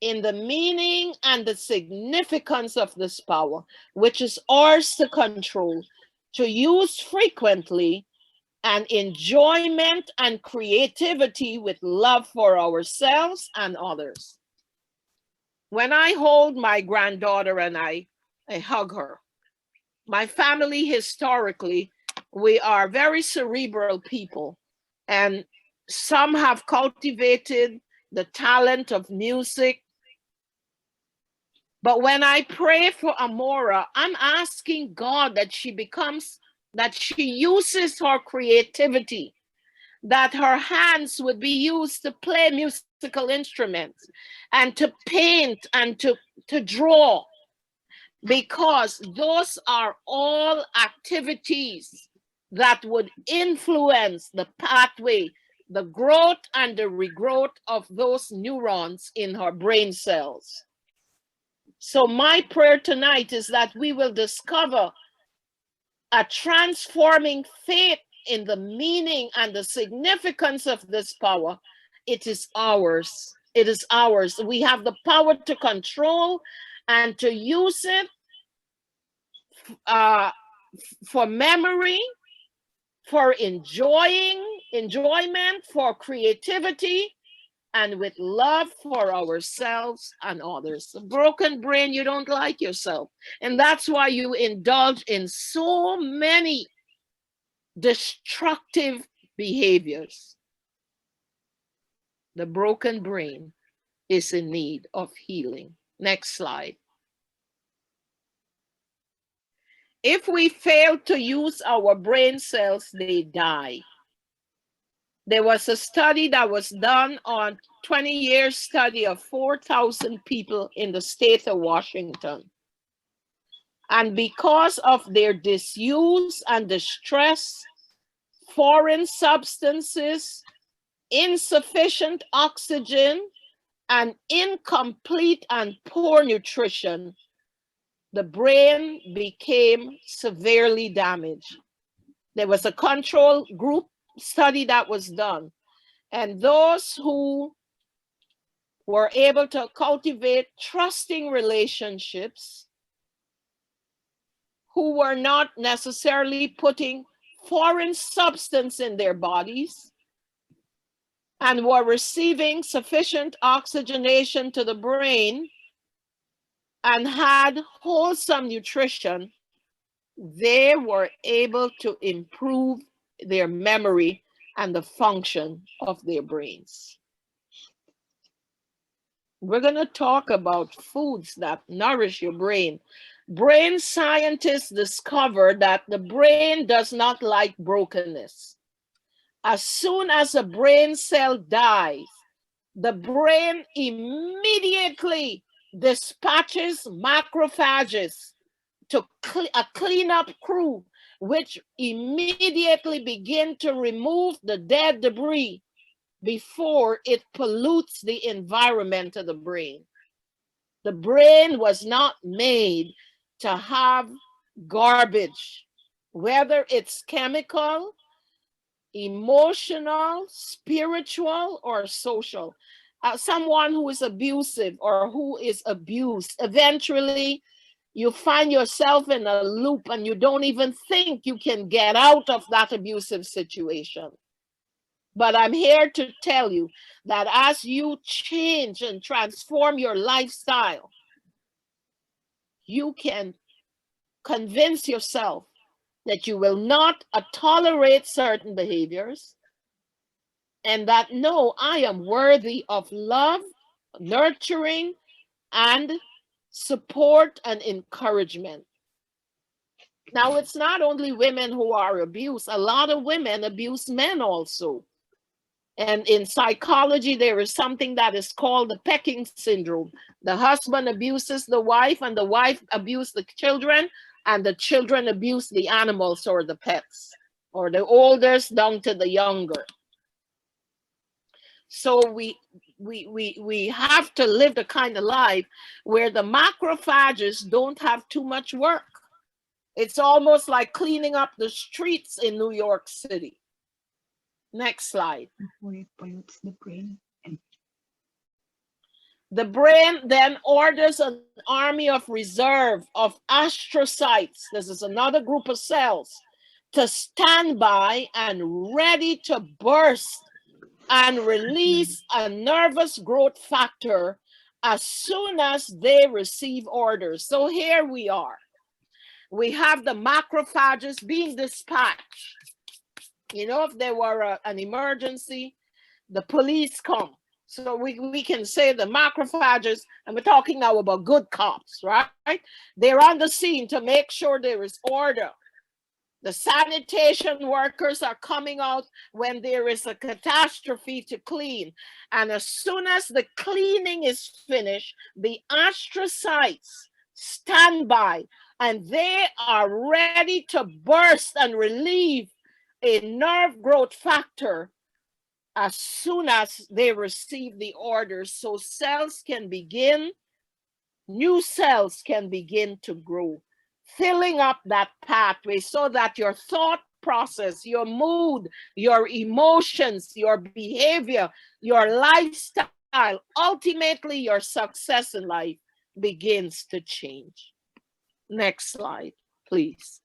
in the meaning and the significance of this power, which is ours to control, to use frequently, and enjoyment and creativity with love for ourselves and others. When I hold my granddaughter and I hug her, my family historically, we are very cerebral people, and some have cultivated the talent of music. But when I pray for Amora, I'm asking God that she uses her creativity, that her hands would be used to play musical instruments and to paint and to draw, because those are all activities that would influence the pathway, the growth and the regrowth of those neurons in her brain cells. So my prayer tonight is that we will discover a transforming faith in the meaning and the significance of this power. It is ours. It is ours. We have the power to control and to use it for memory, for enjoyment, for creativity, and with love for ourselves and others. A broken brain, you don't like yourself. And that's why you indulge in so many destructive behaviors. The broken brain is in need of healing. Next slide. If we fail to use our brain cells, they die. There was a study that was done on 20-year study of 4,000 people in the state of Washington. And because of their disuse and distress, foreign substances, insufficient oxygen, and incomplete and poor nutrition, the brain became severely damaged. There was a control group study that was done, and those who were able to cultivate trusting relationships, who were not necessarily putting foreign substance in their bodies, and were receiving sufficient oxygenation to the brain and had wholesome nutrition, they were able to improve their memory and the function of their brains. We're going to talk about foods that nourish your brain. Brain scientists discovered that the brain does not like brokenness. As soon as a brain cell dies, the brain immediately dispatches macrophages to a cleanup crew, which immediately begin to remove the dead debris before it pollutes the environment of the brain. The brain was not made to have garbage, whether it's chemical, emotional, spiritual, or social. Someone who is abusive or who is abused, eventually you find yourself in a loop and you don't even think you can get out of that abusive situation. But I'm here to tell you that as you change and transform your lifestyle, you can convince yourself that you will not tolerate certain behaviors, and that, no, I am worthy of love, nurturing, and support and encouragement. Now, it's not only women who are abused. A lot of women abuse men also. And in psychology, there is something that is called the pecking syndrome. The husband abuses the wife, and the wife abuses the children, and the children abuse the animals or the pets, or the oldest down to the younger. So we have to live the kind of life where the macrophages don't have too much work. It's almost like cleaning up the streets in New York City. Next slide. Before it pollutes the brain. The brain then orders an army of reserve of astrocytes. This is another group of cells to stand by and ready to burst and release a nervous growth factor as soon as they receive orders. So here we are. We have the macrophages being dispatched. You know, if there were an emergency, the police come. So we can say the macrophages, and we're talking now about good cops, right? They're on the scene to make sure there is order. The sanitation workers are coming out when there is a catastrophe to clean. And as soon as the cleaning is finished, the astrocytes stand by, and they are ready to burst and relieve a nerve growth factor as soon as they receive the orders, so cells can begin, new cells can begin to grow, filling up that pathway so that your thought process, your mood, your emotions, your behavior, your lifestyle, ultimately your success in life begins to change. Next slide, please.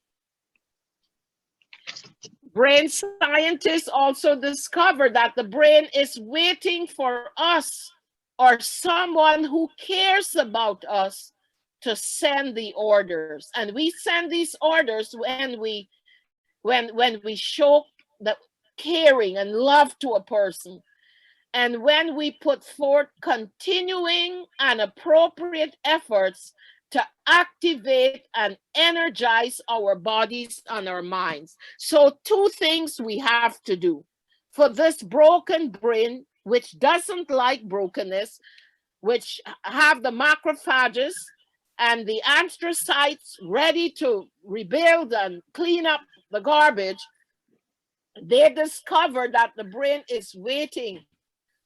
Brain scientists also discovered that the brain is waiting for us or someone who cares about us to send the orders. And we send these orders when we show the caring and love to a person. And when we put forth continuing and appropriate efforts to activate and energize our bodies and our minds. So two things we have to do. For this broken brain, which doesn't like brokenness, which have the macrophages and the astrocytes ready to rebuild and clean up the garbage, They discover that the brain is waiting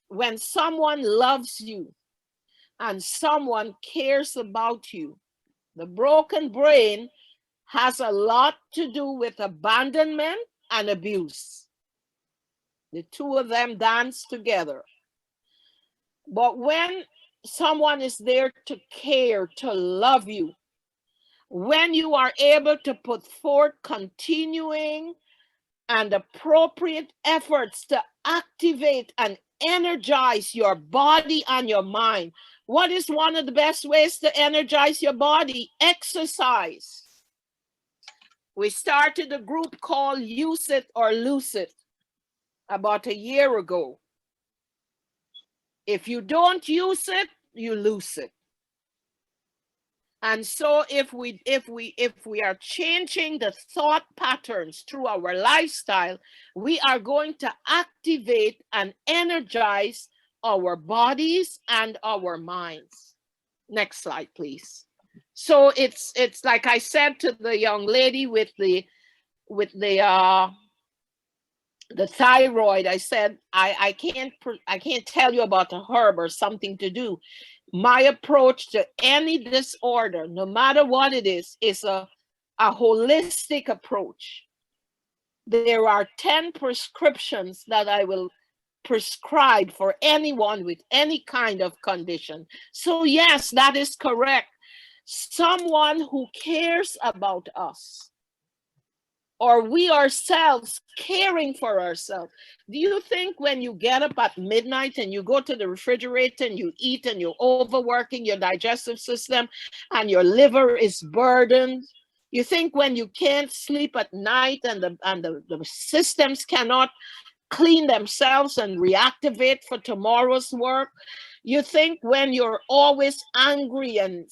when someone loves you and someone cares about you. The broken brain has a lot to do with abandonment and abuse. The two of them dance together. But when someone is there to care, to love you, when you are able to put forth continuing and appropriate efforts to activate and energize your body and your mind. What is one of the best ways to energize your body? Exercise. We started a group called Use It or Lose It about a year ago. If you don't use it, you lose it. And so if we are changing the thought patterns through our lifestyle, we are going to activate and energize our bodies and our minds. Next slide, please. So it's like I said to the young lady with the thyroid, I said, I can't tell you about a herb or something to do. My approach to any disorder, no matter what it is a holistic approach. There are 10 prescriptions that I will prescribe for anyone with any kind of condition. So yes, that is correct. Someone who cares about us, or we ourselves caring for ourselves. Do you think when you get up at midnight and you go to the refrigerator and you eat and you're overworking your digestive system and your liver is burdened? You think when you can't sleep at night and the systems cannot clean themselves and reactivate for tomorrow's work? You think when you're always angry and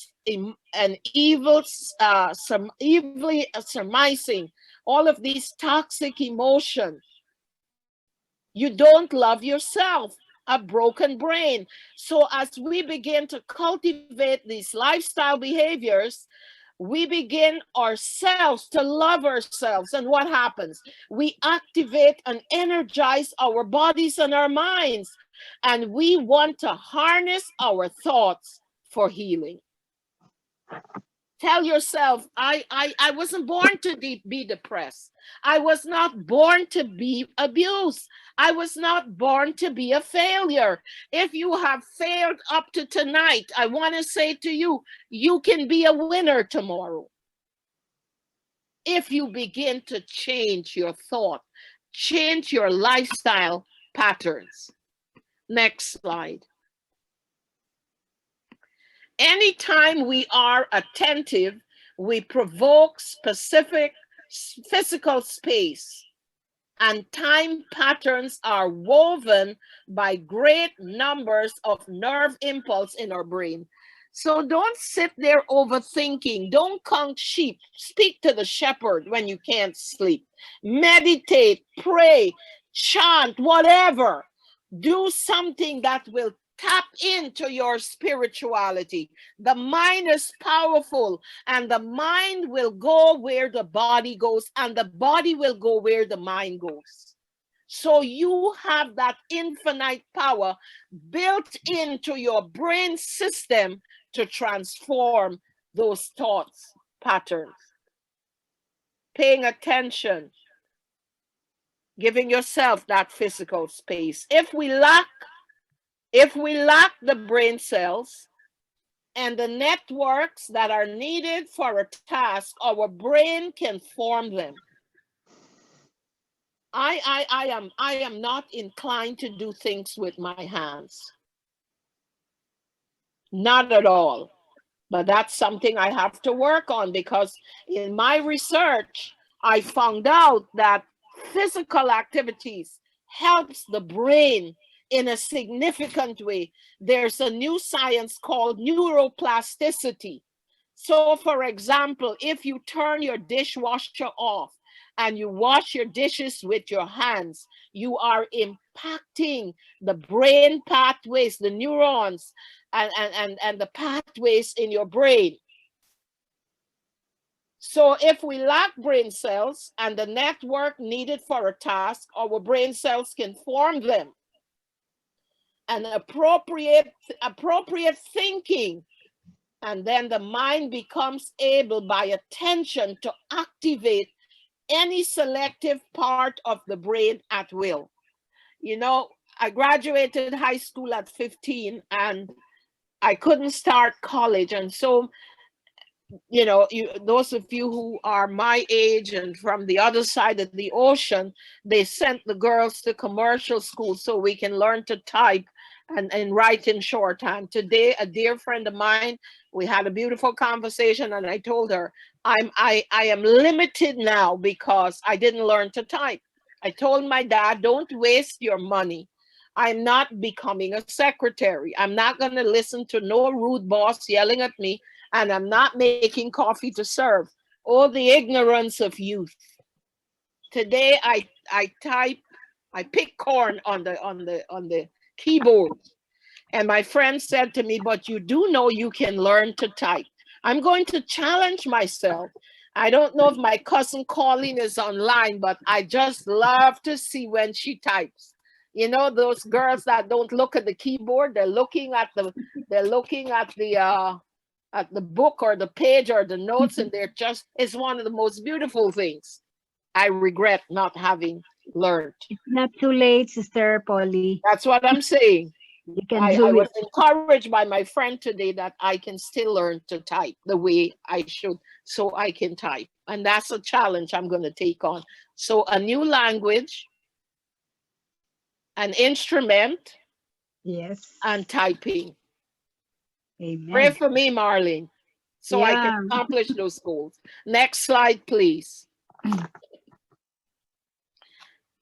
evil, evilly surmising all of these toxic emotions, you don't love yourself, a broken brain. So as we begin to cultivate these lifestyle behaviors, we begin ourselves to love ourselves. And what happens? We activate and energize our bodies and our minds. And we want to harness our thoughts for healing. Tell yourself, I wasn't born to be depressed. I was not born to be abused. I was not born to be a failure. If you have failed up to tonight, I want to say to you, you can be a winner tomorrow. If you begin to change your thought, change your lifestyle patterns. Next slide. Anytime we are attentive, we provoke specific physical space, and time patterns are woven by great numbers of nerve impulse in our brain. So don't sit there overthinking. Don't count sheep. Speak to the shepherd when you can't sleep. Meditate, pray, chant, whatever. Do something that will tap into your spirituality. The mind is powerful, and the mind will go where the body goes, and the body will go where the mind goes. So you have that infinite power built into your brain system to transform those thoughts patterns. Paying attention, giving yourself that physical space. If we lack the brain cells and the networks that are needed for a task, our brain can form them. I am not inclined to do things with my hands. Not at all. But that's something I have to work on, because in my research, I found out that physical activities helps the brain in a significant way. There's a new science called neuroplasticity. So for example, if you turn your dishwasher off and you wash your dishes with your hands, you are impacting the brain pathways, the neurons, and the pathways in your brain. So if we lack brain cells and the network needed for a task, our brain cells can form them. And appropriate thinking, and then the mind becomes able by attention to activate any selective part of the brain at will. You know, I graduated high school at 15 and I couldn't start college. And so, you know, those of you who are my age and from the other side of the ocean, they sent the girls to commercial school so we can learn to type and write in shorthand. Today, a dear friend of mine, we had a beautiful conversation and I told her, I am limited now because I didn't learn to type. I told my dad, don't waste your money. I'm not becoming a secretary. I'm not going to listen to no rude boss yelling at me, and I'm not making coffee to serve. Oh, the ignorance of youth. Today I type, I pick corn on the keyboard. And my friend said to me, but you do know you can learn to type. I'm going to challenge myself. I don't know if my cousin Colleen is online, but I just love to see when she types. You know, those girls that don't look at the keyboard, they're looking at the book or the page or the notes, and they're just, it's one of the most beautiful things. I regret not having learned. It's not too late, Sister Polly. That's what I'm saying. You can I do was it. encouraged by my friend today that I can still learn to type the way I should, so I can type. And that's a challenge I'm going to take on. So a new language, an instrument, Yes. and typing. Amen. Pray for me, Marlene, so I can Yeah. accomplish those goals. Next slide, please.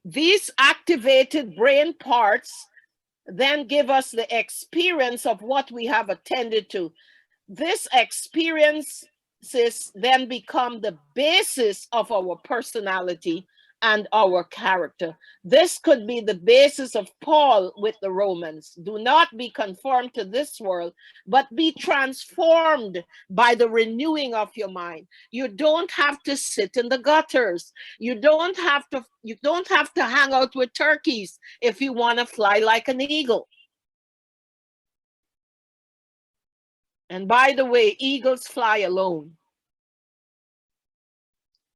These activated brain parts then give us the experience of what we have attended to. This experiences then become the basis of our personality and our character. This could be the basis of Paul with the Romans. Do not be conformed to this world, but be transformed by the renewing of your mind. You don't have to sit in the gutters. You don't have to hang out with turkeys if you want to fly like an eagle. And by the way, eagles fly alone.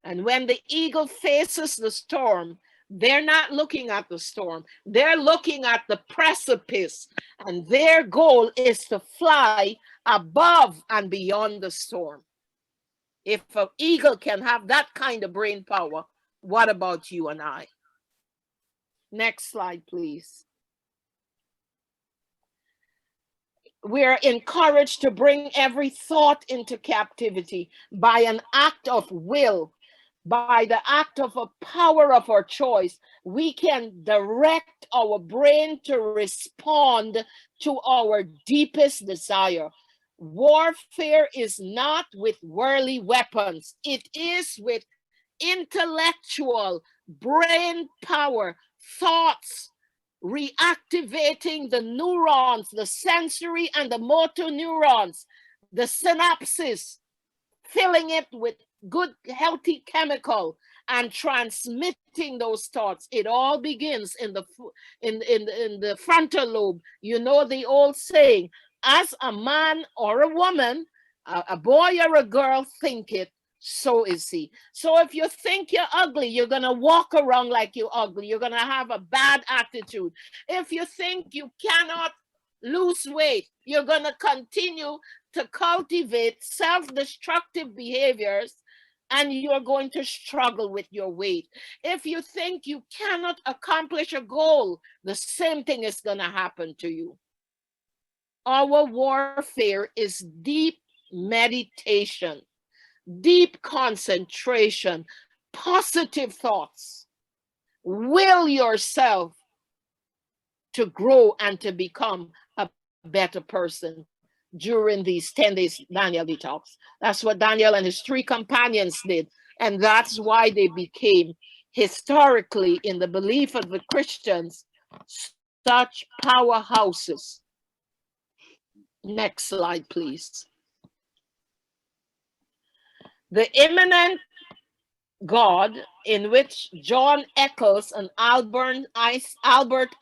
And when the eagle faces the storm, they're not looking at the storm. They're looking at the precipice. And their goal is to fly above and beyond the storm. If an eagle can have that kind of brain power, what about you and I? Next slide, please. We're encouraged to bring every thought into captivity by an act of will, by the act of a power of our choice. We can direct our brain to respond to our deepest desire. Warfare is not with worldly weapons. It is with intellectual brain power, thoughts, reactivating the neurons, the sensory and the motor neurons, the synapses, filling it with good, healthy chemical and transmitting those thoughts. It all begins in the frontal lobe. You know the old saying, as a man or a woman, a boy or a girl think it, so is he. So if you think you're ugly, you're going to walk around like you're ugly. You're going to have a bad attitude. If you think you cannot lose weight, you're going to continue to cultivate self-destructive behaviors, and you're going to struggle with your weight. If you think you cannot accomplish a goal, the same thing is going to happen to you. Our warfare is deep meditation, deep concentration, positive thoughts. Will yourself to grow and to become a better person during these 10 days Daniel detox. That's what Daniel and his 3 companions did. And that's why they became, historically, in the belief of the Christians, such powerhouses. Next slide, please. The immanent God, in which John Eccles and Albert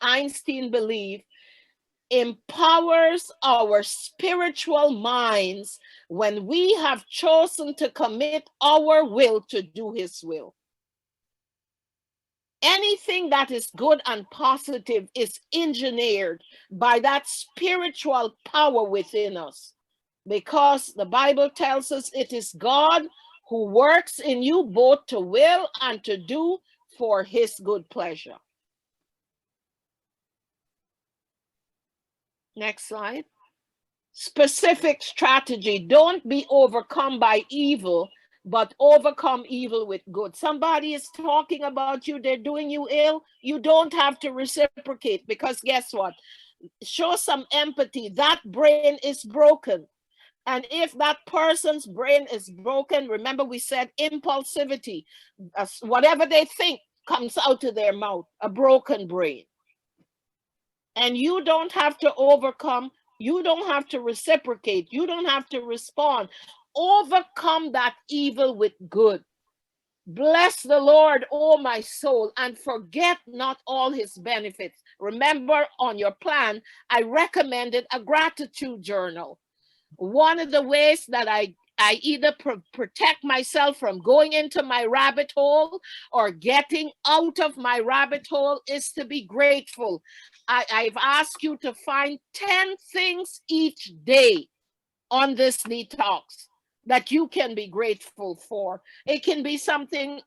Einstein believe, empowers our spiritual minds when we have chosen to commit our will to do his will. Anything that is good and positive is engineered by that spiritual power within us, because the Bible tells us it is God who works in you both to will and to do for his good pleasure. Next slide. Specific strategy. Don't be overcome by evil, but overcome evil with good. Somebody is talking about you, they're doing you ill. You don't have to reciprocate, because guess what? Show some empathy. That brain is broken. And if that person's brain is broken, remember we said impulsivity, whatever they think comes out of their mouth, a broken brain. And you don't have to overcome, you don't have to reciprocate, you don't have to respond. Overcome that evil with good. Bless the Lord, O my soul, and forget not all his benefits. Remember, on your plan, I recommended a gratitude journal. One of the ways that I either protect myself from going into my rabbit hole or getting out of my rabbit hole is to be grateful. I've asked you to find 10 things each day on this detox that you can be grateful for. It can be something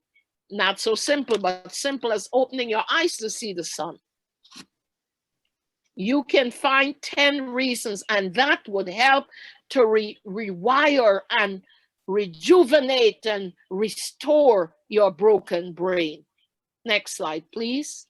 not so simple, but simple as opening your eyes to see the sun. You can find 10 reasons, and that would help to rewire and rejuvenate and restore your broken brain. Next slide, please.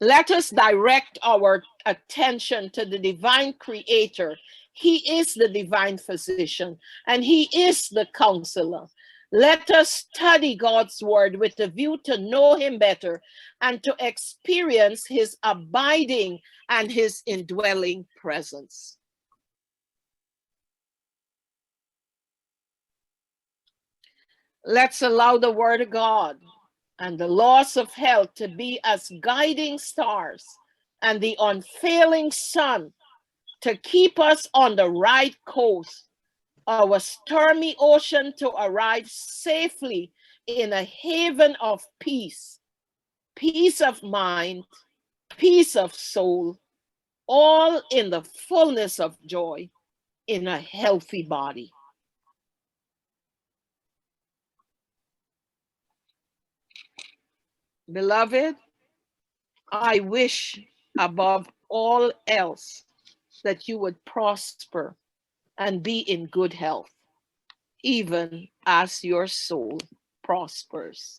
Let us direct our attention to the divine creator. He is the divine physician, and he is the counselor. Let us study God's word with a view to know him better and to experience his abiding and his indwelling presence. Let's allow the word of God and the laws of health to be as guiding stars and the unfailing sun to keep us on the right course, our stormy ocean to arrive safely in a haven of peace, peace of mind, peace of soul, all in the fullness of joy in a healthy body. Beloved, I wish above all else that you would prosper and be in good health, even as your soul prospers.